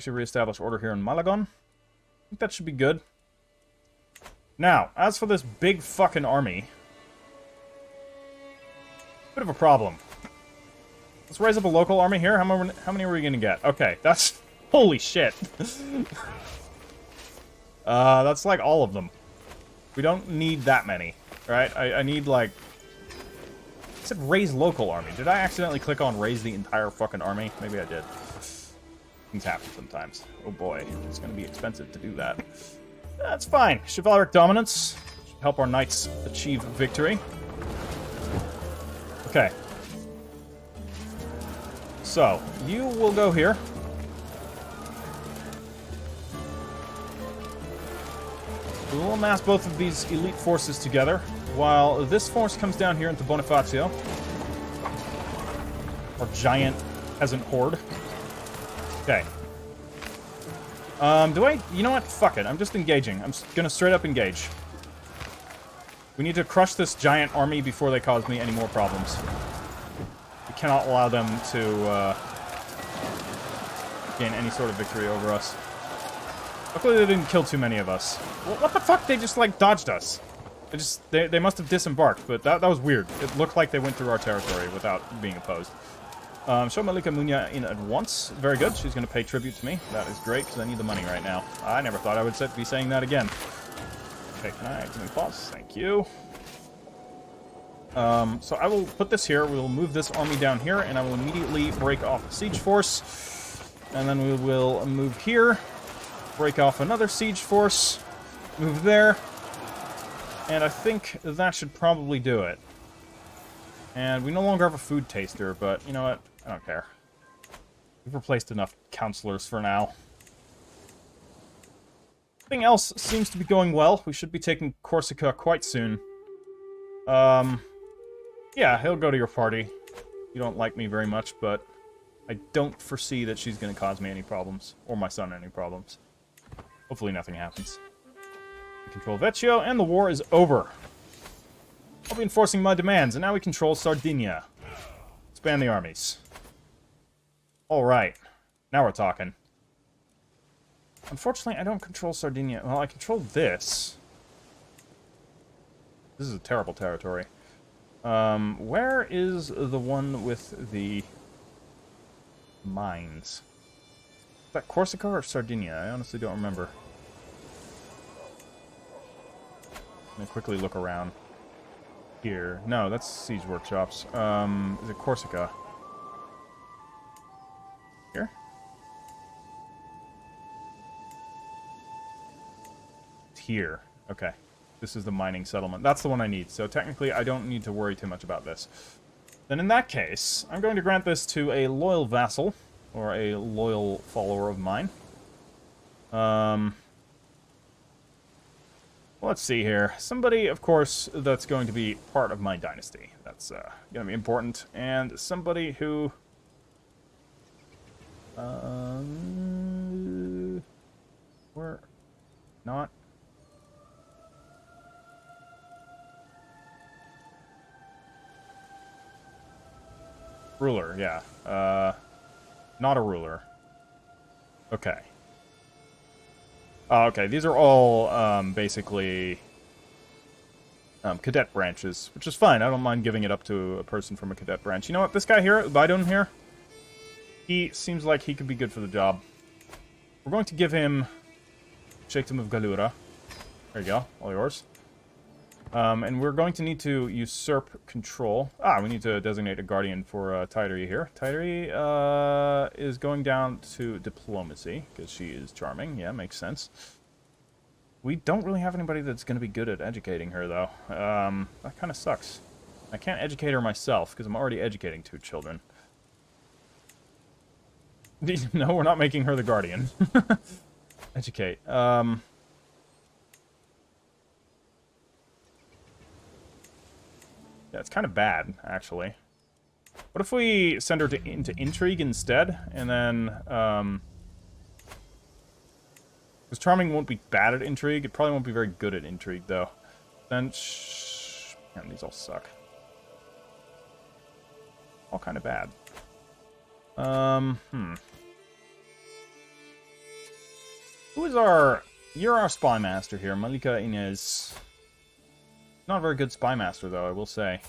reestablish order here in Malagon. I think that should be good. Now, as for this big fucking army... Bit of a problem. Let's raise up a local army here. How many are we gonna get? Okay, that's... Holy shit. That's like all of them. We don't need that many, right? I need, like... I said raise local army. Did I accidentally click on raise the entire fucking army? Maybe I did. Things happen sometimes. Oh boy, it's gonna be expensive to do that. That's fine. Chivalric dominance should help our knights achieve victory. Okay. So, you will go here. We will amass both of these elite forces together, while this force comes down here into Bonifacio. Our giant peasant horde. Okay. You know what? Fuck it. I'm just engaging. I'm gonna straight up engage. We need to crush this giant army before they cause me any more problems. We cannot allow them to, gain any sort of victory over us. Luckily they didn't kill too many of us. What the fuck? They just, like, dodged us. They must have disembarked, but that was weird. It looked like they went through our territory without being opposed. Show Malika Munya in at once. Very good. She's going to pay tribute to me. That is great, because I need the money right now. I never thought I would be saying that again. Okay, can we pause? Thank you. So I will put this here. We will move this army down here, and I will immediately break off a siege force. And then we will move here. Break off another siege force. Move there. And I think that should probably do it. And we no longer have a food taster, but you know what? I don't care. We've replaced enough counselors for now. Everything else seems to be going well. We should be taking Corsica quite soon. Yeah, he'll go to your party. You don't like me very much, but I don't foresee that she's going to cause me any problems. Or my son any problems. Hopefully nothing happens. We control Vecchio, and the war is over. I'll be enforcing my demands, and now we control Sardinia. Expand the armies. Alright. Now we're talking. Unfortunately, I don't control Sardinia. Well, I control this. This is a terrible territory. Where is the one with the mines? Is that Corsica or Sardinia? I honestly don't remember. Let me quickly look around. Here. No, that's siege workshops. Is it Corsica? Here? It's here. Okay. This is the mining settlement. That's the one I need. So technically, I don't need to worry too much about this. Then in that case, I'm going to grant this to a loyal vassal, or a loyal follower of mine. Let's see here. Somebody, of course, that's going to be part of my dynasty. That's going to be important. And somebody who... we're not... Ruler, yeah. Not a ruler. Okay. Okay, these are all, basically, cadet branches, which is fine. I don't mind giving it up to a person from a cadet branch. You know what? This guy here, Bidon here, he seems like he could be good for the job. We're going to give him Sheikhdom of Galura. There you go. All yours. And we're going to need to usurp control. We need to designate a guardian for Tidary here. Tidary is going down to diplomacy, because she is charming. Yeah, makes sense. We don't really have anybody that's going to be good at educating her, though. That kind of sucks. I can't educate her myself, because I'm already educating 2 children. No, we're not making her the guardian. Educate. Yeah, it's kind of bad, actually. What if we send her into intrigue instead? And then, because charming won't be bad at intrigue. It probably won't be very good at intrigue, though. Then, man, these all suck. All kind of bad. Who is our... You're our spy master here, Malika Inez. Not a very good spy master, though, I will say.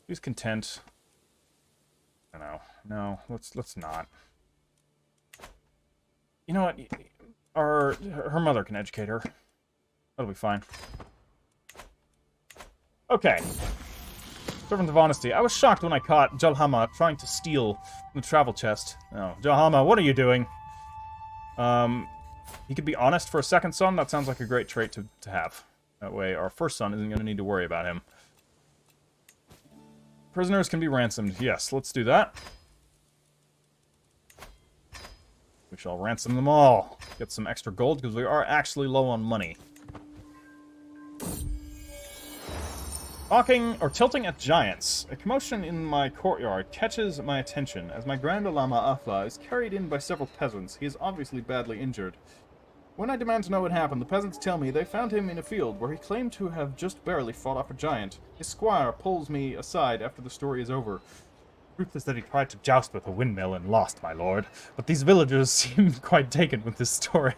He's content. I don't know. No, let's not. You know what? Her mother can educate her. That'll be fine. Okay. Servant of Honesty. I was shocked when I caught Jalhama trying to steal the travel chest. Oh, Jalhama, what are you doing? He could be honest for a second son. That sounds like a great trait to have. That way our first son isn't going to need to worry about him. Prisoners can be ransomed. Yes, let's do that. We shall ransom them all. Get some extra gold, because we are actually low on money. Talking or tilting at giants. A commotion in my courtyard catches my attention as my Grand Lama Afla is carried in by several peasants. He is obviously badly injured. When I demand to know what happened, the peasants tell me they found him in a field where he claimed to have just barely fought off a giant. His squire pulls me aside after the story is over. The truth is that he tried to joust with a windmill and lost, my lord. But these villagers seem quite taken with this story.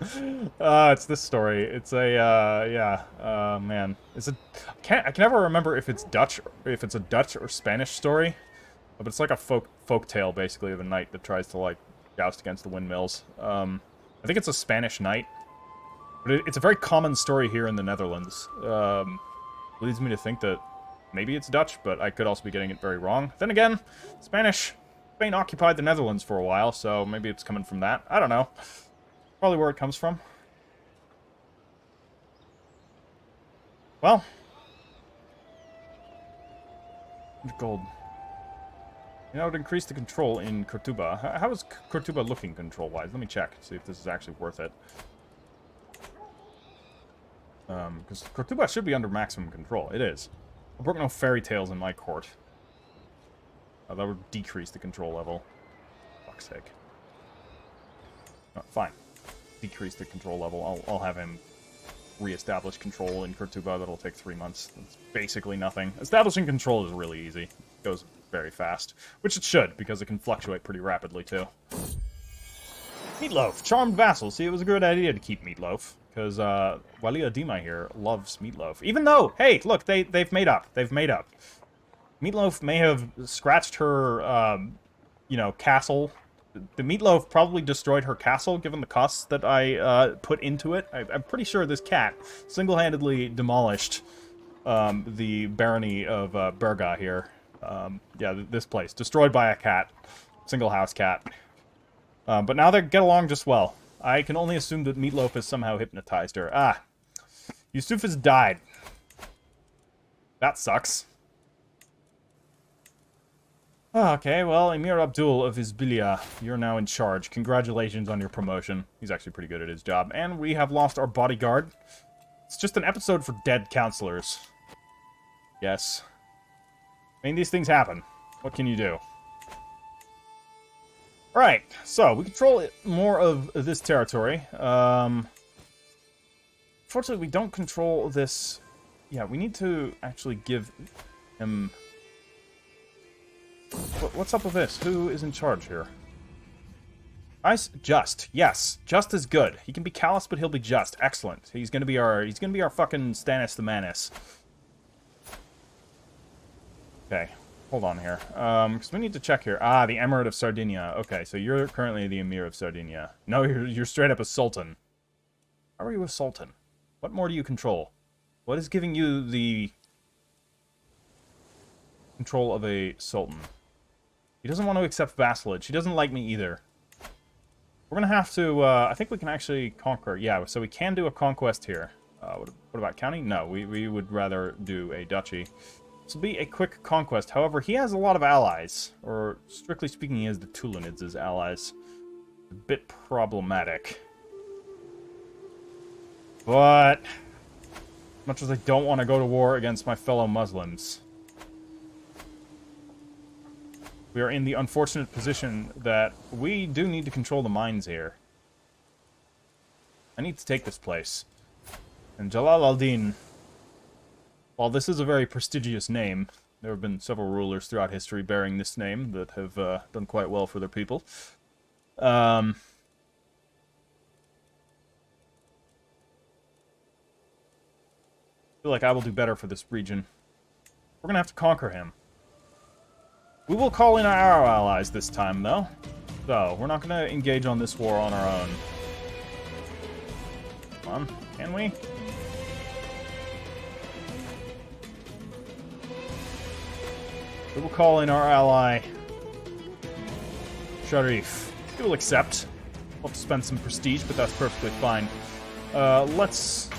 It's this story. It's a, yeah. Man. I can never remember if it's Dutch, or if it's a Dutch or Spanish story. But it's like a folk tale, basically, of a knight that tries to, like, joust against the windmills. I think it's a Spanish knight. But it's a very common story here in the Netherlands. Leads me to think that maybe it's Dutch, but I could also be getting it very wrong. Then again, Spain occupied the Netherlands for a while, so maybe it's coming from that. I don't know. Probably where it comes from. Well. 100 gold. You know, it would increase the control in Cortuba. How is Cortuba looking control-wise? Let me check, see if this is actually worth it. Because Cortuba should be under maximum control. It is. I broke no fairy tales in my court. That would decrease the control level. Fuck's sake. Oh, fine. Decrease the control level. I'll have him re-establish control in Cortuba. That'll take 3 months. That's basically nothing. Establishing control is really easy. It goes very fast. Which it should, because it can fluctuate pretty rapidly, too. Meatloaf. Charmed vassal. See, it was a good idea to keep Meatloaf. Because, Walia Dima here loves Meatloaf. Even though, hey, look, they've made up. They've made up. Meatloaf may have scratched her, you know, castle. The Meatloaf probably destroyed her castle, given the costs that I, put into it. I'm pretty sure this cat single-handedly demolished, the barony of, Berga here. Yeah, this place. Destroyed by a cat. Single house cat. But now they get along just well. I can only assume that Meatloaf has somehow hypnotized her. Ah. Yusuf has died. That sucks. Okay, well, Emir Abdul of Isbaniya, you're now in charge. Congratulations on your promotion. He's actually pretty good at his job. And we have lost our bodyguard. It's just an episode for dead counselors. Yes. I mean, these things happen. What can you do? Alright, so we control more of this territory. Fortunately, we don't control this. Yeah, we need to actually give him... What's up with this? Who is in charge here? Just. Yes, just is good. He can be callous, but he'll be just. Excellent. He's gonna be our fucking Stannis the Manus. Okay. Hold on here. Because we need to check here. Ah, the Emirate of Sardinia. Okay, so you're currently the Emir of Sardinia. No, you're straight up a Sultan. How are you a Sultan? What more do you control? What is giving you the control of a Sultan? He doesn't want to accept vassalage. He doesn't like me either. We're gonna have to, I think we can actually conquer. Yeah, so we can do a conquest here. What about county? No, we would rather do a duchy. This will be a quick conquest. However, he has a lot of allies. Or, strictly speaking, he has the Tulanids as allies. A bit problematic. But, as much as I don't want to go to war against my fellow Muslims, we are in the unfortunate position that we do need to control the mines here. I need to take this place. And Jalal al-Din, while this is a very prestigious name, there have been several rulers throughout history bearing this name that have done quite well for their people. I feel like I will do better for this region. We're going to have to conquer him. We will call in our allies this time, though. So, we're not going to engage on this war on our own. Come on, can we? We will call in our ally, Sharif. He will accept. We'll have to spend some prestige, but that's perfectly fine. Let's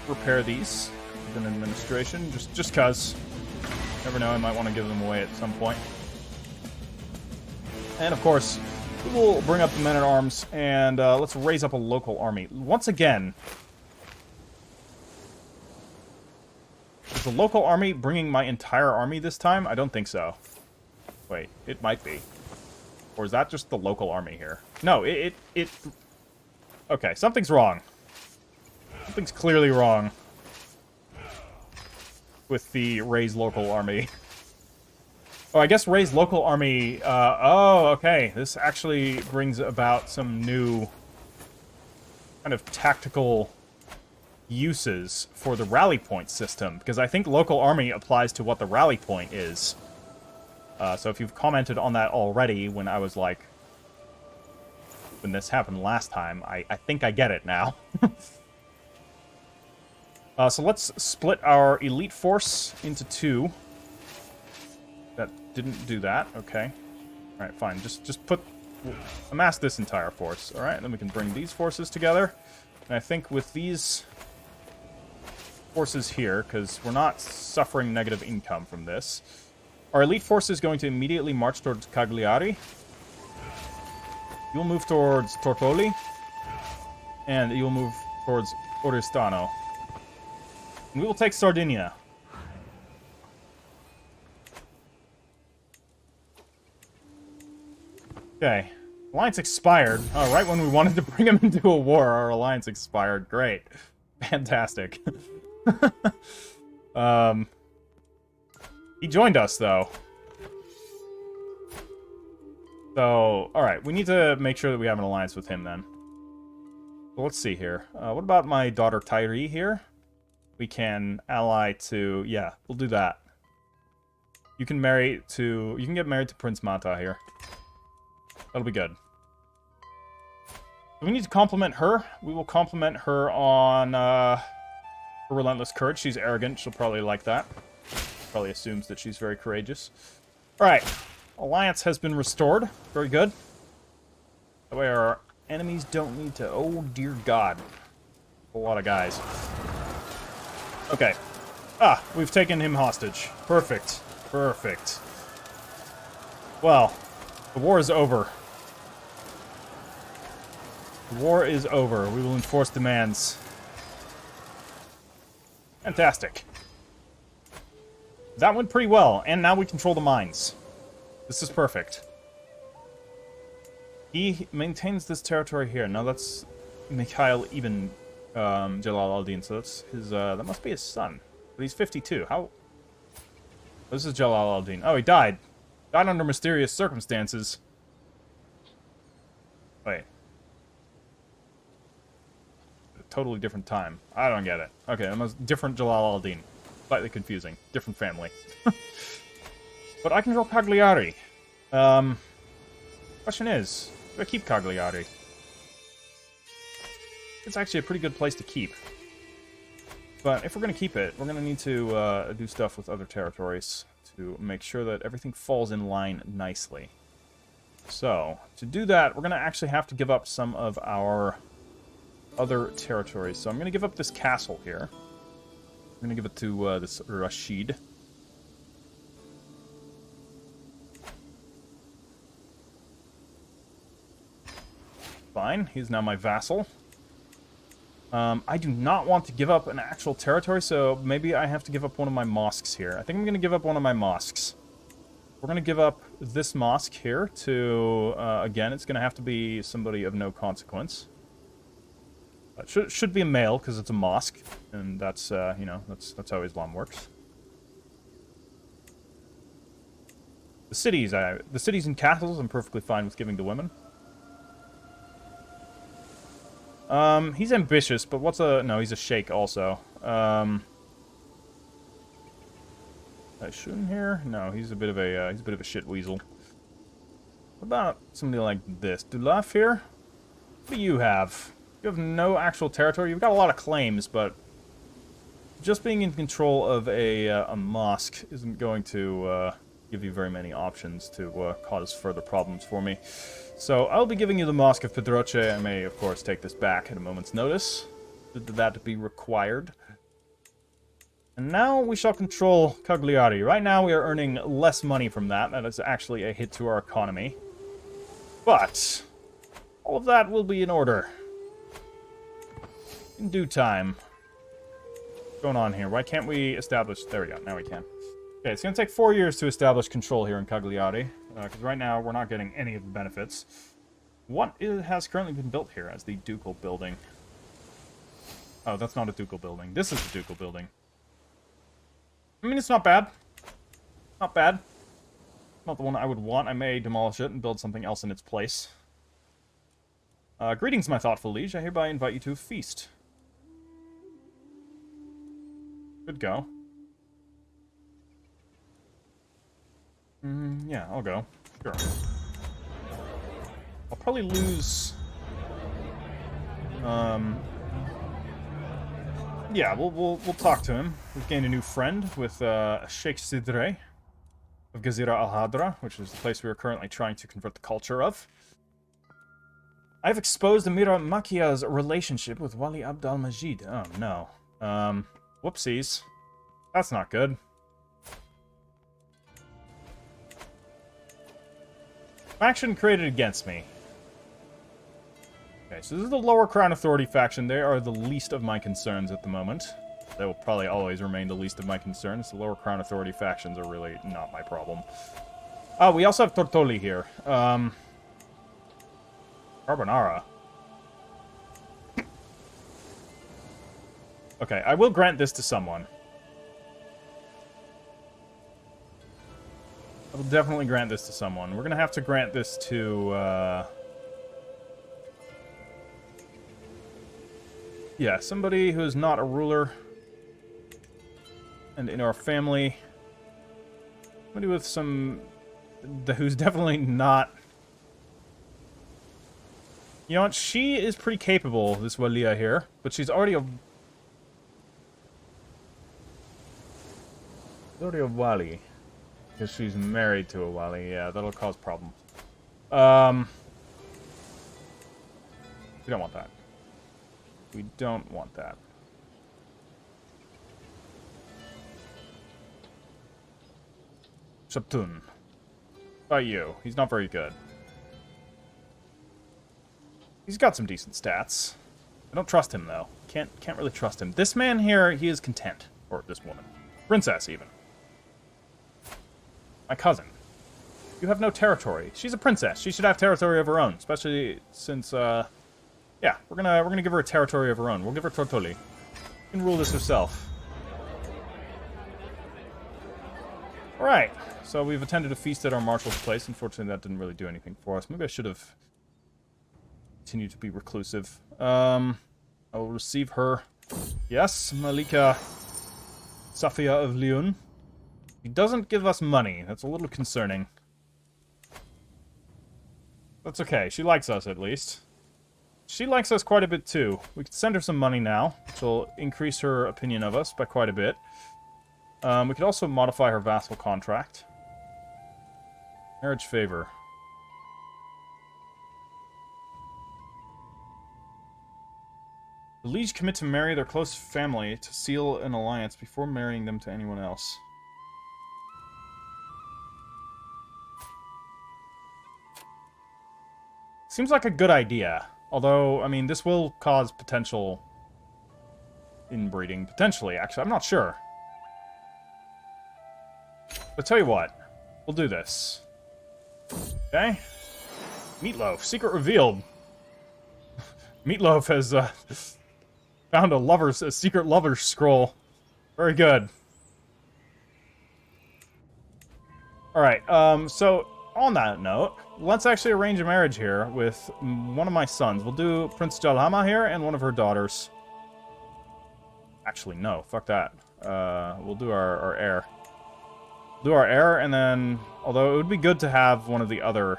repair these with an administration, just cause. Never know, I might want to give them away at some point. And of course, we will bring up the men-at-arms, and let's raise up a local army. Once again, is the local army bringing my entire army this time? I don't think so. Wait, it might be. Or is that just the local army here? No, it... Okay, something's wrong. Something's clearly wrong with the raise local army. Oh, I guess raise local army... oh, okay. This actually brings about some new kind of tactical uses for the rally point system, because I think local army applies to what the rally point is. So if you've commented on that already when I was like... when this happened last time, I think I get it now. So let's split our elite force into two. That didn't do that. Okay. Alright, fine. Just amass this entire force. Alright, then we can bring these forces together. And I think with these forces here, because we're not suffering negative income from this, our elite force is going to immediately march towards Cagliari. You'll move towards Tortoli. And you'll move towards Oristano. And we will take Sardinia. Okay. Alliance expired. Oh, right when we wanted to bring him into a war, our alliance expired. Great. Fantastic. He joined us, though. So, alright, we need to make sure that we have an alliance with him, then. Well, let's see here. What about my daughter Tyree here? We can ally to... Yeah, we'll do that. You can get married to Prince Mata here. That'll be good. We need to compliment her. We will compliment her on her relentless courage. She's arrogant. She'll probably like that. Probably assumes that she's very courageous. Alright. Alliance has been restored. Very good. That way our enemies don't need to... Oh, dear God. A lot of guys. Okay. Ah, we've taken him hostage. Perfect. Perfect. Well, the war is over. The war is over. We will enforce demands. Fantastic. That went pretty well, and now we control the mines. This is perfect. He maintains this territory here. Now that's Mikhail Ibn Jalal al-Din, so that's his, that must be his son. But he's 52. How? This is Jalal al-Din. Oh, he died. Died under mysterious circumstances. Wait. A totally different time. I don't get it. Okay, that was different Jalal al-Din. Slightly confusing. Different family. But I control Cagliari. Question is, do I keep Cagliari? It's actually a pretty good place to keep. But if we're going to keep it, we're going to need to do stuff with other territories to make sure that everything falls in line nicely. So, to do that, we're going to actually have to give up some of our other territories. So I'm going to give up this castle here. I'm going to give it to this Rashid. Fine, he's now my vassal. I do not want to give up an actual territory, so maybe I have to give up one of my mosques here. I think I'm going to give up one of my mosques. We're going to give up this mosque here to, again, it's going to have to be somebody of no consequence. Should be a male, because it's a mosque, and that's, you know, that's how Islam works. The cities and castles I'm perfectly fine with giving to women. He's ambitious, but what's a... No, he's a sheikh also. Shun here? No, he's a bit of a shit weasel. What about somebody like this? Dulaf here? What do you have? You have no actual territory. You've got a lot of claims, but just being in control of a mosque isn't going to give you very many options to cause further problems for me. So I'll be giving you the Mosque of Pedroche. I may, of course, take this back at a moment's notice, should that be required. And now we shall control Cagliari. Right now we are earning less money from that. That is actually a hit to our economy. But all of that will be in order. In due time. What's going on here? Why can't we establish... There we go. Now we can. Okay, it's going to take 4 years to establish control here in Cagliari. Because right now we're not getting any of the benefits. What has currently been built here as the ducal building? Oh, that's not a ducal building. This is the ducal building. I mean, it's not bad. Not bad. Not the one I would want. I may demolish it and build something else in its place. Greetings, my thoughtful liege. I hereby invite you to a feast. Good go. Yeah, I'll go. Sure. I'll probably lose... Yeah, we'll talk to him. We've gained a new friend with Sheikh Sidre of Gazira al-Hadra, which is the place we are currently trying to convert the culture of. I've exposed Amira Makia's relationship with Wali Abd al-Majid. Oh, no. Whoopsies. That's not good. Faction created against me. Okay, so this is the Lower Crown Authority faction. They are the least of my concerns at the moment. They will probably always remain the least of my concerns. The Lower Crown Authority factions are really not my problem. Oh, we also have Tortoli here. Carbonara. Okay, I will grant this to someone. I will definitely grant this to someone. We're going to have to grant this to... Yeah, somebody who is not a ruler. And in our family. Somebody with some... Who's definitely not... You know what? She is pretty capable, this Walia here. But she's already a... Already a Wali. Because she's married to a Wali. Yeah, that'll cause problems. We don't want that. We don't want that. Shaptun. By you. He's not very good. He's got some decent stats. I don't trust him, though. Can't really trust him. This man here, he is content. Or this woman. Princess, even. My cousin. You have no territory. She's a princess. She should have territory of her own. Especially since, yeah, we're gonna give her a territory of her own. We'll give her Tortoli. She can rule this herself. Alright. So we've attended a feast at our marshal's place. Unfortunately, that didn't really do anything for us. Maybe I should have continued to be reclusive. I will receive her. Yes, Malika Safia of Lyon. He doesn't give us money. That's a little concerning. That's okay. She likes us, at least. She likes us quite a bit, too. We could send her some money now, which will increase her opinion of us by quite a bit. We could also modify her vassal contract. Marriage favor. The liege commit to marry their close family to seal an alliance before marrying them to anyone else. Seems like a good idea. Although, I mean, this will cause potential inbreeding. Potentially, actually. I'm not sure. But tell you what. We'll do this. Okay? Meatloaf. Secret revealed. Meatloaf has found a secret lover's scroll. Very good. Alright, so... On that note, let's actually arrange a marriage here with one of my sons. We'll do Prince Jalhama here and one of her daughters. Actually, no. Fuck that. We'll do our heir. Do our heir, and then... Although it would be good to have one of the other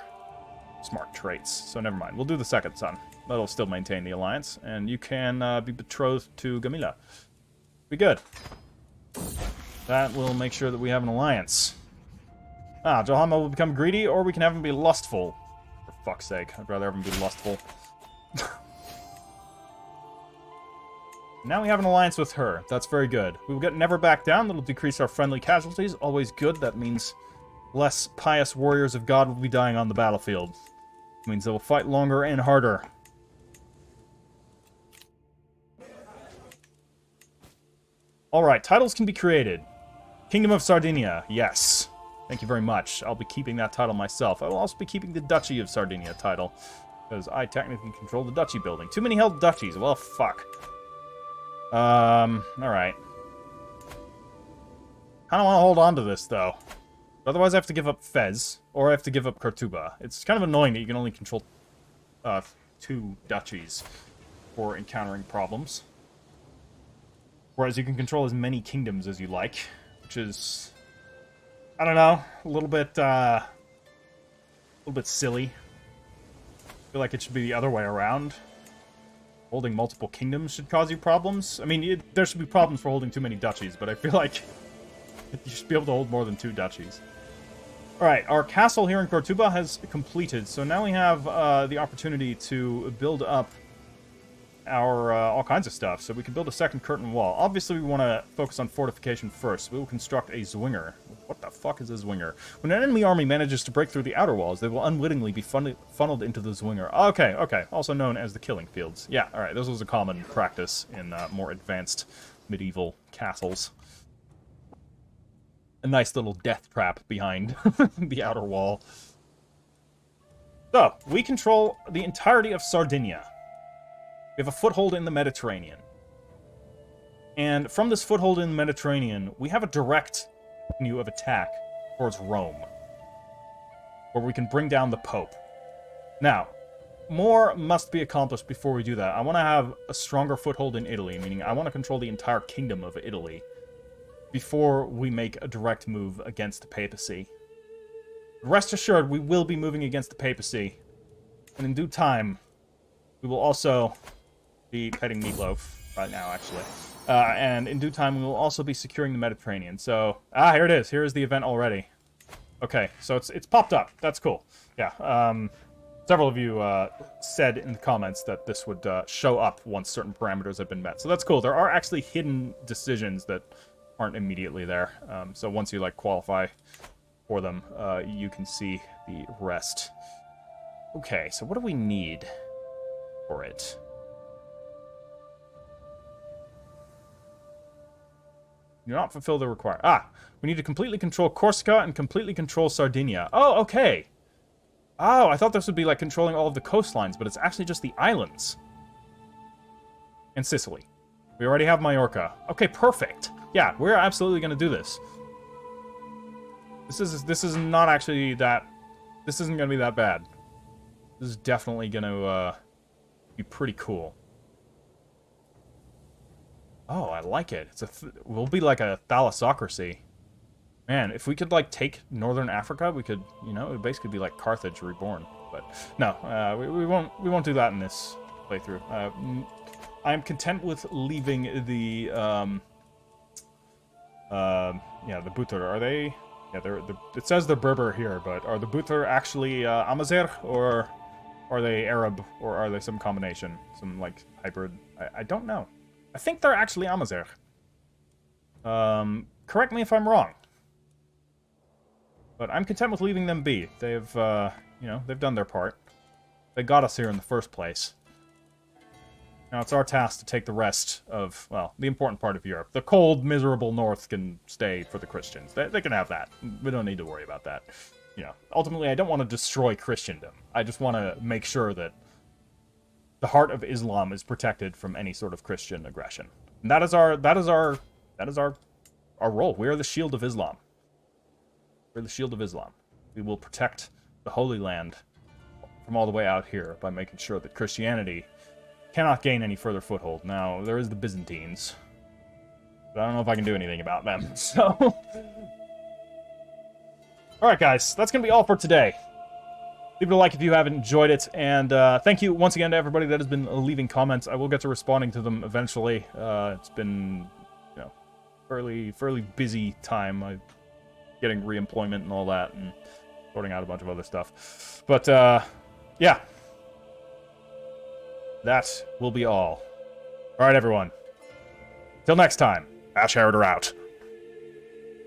smart traits. So never mind. We'll do the second son. That'll still maintain the alliance. And you can be betrothed to Gamila. Be good. That will make sure that we have an alliance. Johama will become greedy, or we can have him be lustful. For fuck's sake. I'd rather have him be lustful. Now we have an alliance with her. That's very good. We will get Never Back Down. That'll decrease our friendly casualties. Always good. That means less pious warriors of God will be dying on the battlefield. It means they will fight longer and harder. Alright, titles can be created. Kingdom of Sardinia. Yes. Thank you very much. I'll be keeping that title myself. I will also be keeping the Duchy of Sardinia title, because I technically control the duchy building. Too many held duchies. Well, fuck. Alright. Kinda wanna hold on to this, though. Otherwise I have to give up Fez, or I have to give up Cortuba. It's kind of annoying that you can only control 2 duchies for encountering problems. Whereas you can control as many kingdoms as you like, which is... I don't know, a little bit silly. I feel like it should be the other way around. Holding multiple kingdoms should cause you problems. I mean, there should be problems for holding too many duchies, but I feel like you should be able to hold more than 2 duchies. Alright, our castle here in Cortuba has completed, so now we have the opportunity to build up our all kinds of stuff. So we can build a second curtain wall. Obviously, we want to focus on fortification first. We will construct a zwinger. What the fuck is a zwinger? When an enemy army manages to break through the outer walls, they will unwittingly be funneled into the zwinger. Okay, okay. Also known as the killing fields. Yeah, alright. This was a common practice in more advanced medieval castles. A nice little death trap behind the outer wall. So, we control the entirety of Sardinia. We have a foothold in the Mediterranean. And from this foothold in the Mediterranean, we have a direct avenue of attack towards Rome, where we can bring down the Pope. Now, more must be accomplished before we do that. I want to have a stronger foothold in Italy, meaning I want to control the entire kingdom of Italy before we make a direct move against the papacy. Rest assured, we will be moving against the papacy, and in due time, we will also be petting Meatloaf right now, actually. And in due time, we will also be securing the Mediterranean. So, here it is. Here is the event already. Okay, so it's popped up. That's cool. Yeah, several of you said in the comments that this would show up once certain parameters have been met. So that's cool. There are actually hidden decisions that aren't immediately there. So once you, like, qualify for them, you can see the rest. Okay, so what do we need for it? Do not fulfill the requirement. We need to completely control Corsica and completely control Sardinia. Oh, okay. Oh, I thought this would be like controlling all of the coastlines, but it's actually just the islands. And Sicily. We already have Majorca. Okay, perfect. Yeah, we're absolutely going to do this. This is not actually that... This isn't going to be that bad. This is definitely going to be pretty cool. Oh, I like it. We'll be like a thalassocracy. Man, if we could, like, take Northern Africa, we could, you know, it would basically be like Carthage reborn. But no, we won't do that in this playthrough. I'm content with leaving the yeah, the Butur. Are they? Yeah, it says they're Berber here, but are the Butur actually Amazigh, or are they Arab, or are they some combination, some like hybrid? I don't know. I think they're actually Amazigh. Correct me if I'm wrong. But I'm content with leaving them be. They've, you know, they've done their part. They got us here in the first place. Now it's our task to take the rest of, well, the important part of Europe. The cold, miserable north can stay for the Christians. They can have that. We don't need to worry about that. You know, ultimately, I don't want to destroy Christendom. I just want to make sure that the heart of Islam is protected from any sort of Christian aggression. And that is our role. We are the shield of Islam. We're the shield of Islam. We will protect the Holy Land from all the way out here by making sure that Christianity cannot gain any further foothold. Now, there is the Byzantines, but I don't know if I can do anything about them, so... All right, guys, that's going to be all for today. Leave it a like if you haven't enjoyed it, and thank you once again to everybody that has been leaving comments. I will get to responding to them eventually. It's been, you know, fairly busy time. I'm getting reemployment and all that, and sorting out a bunch of other stuff. But, yeah. That will be all. All right, everyone. Till next time, Ash Harrider out.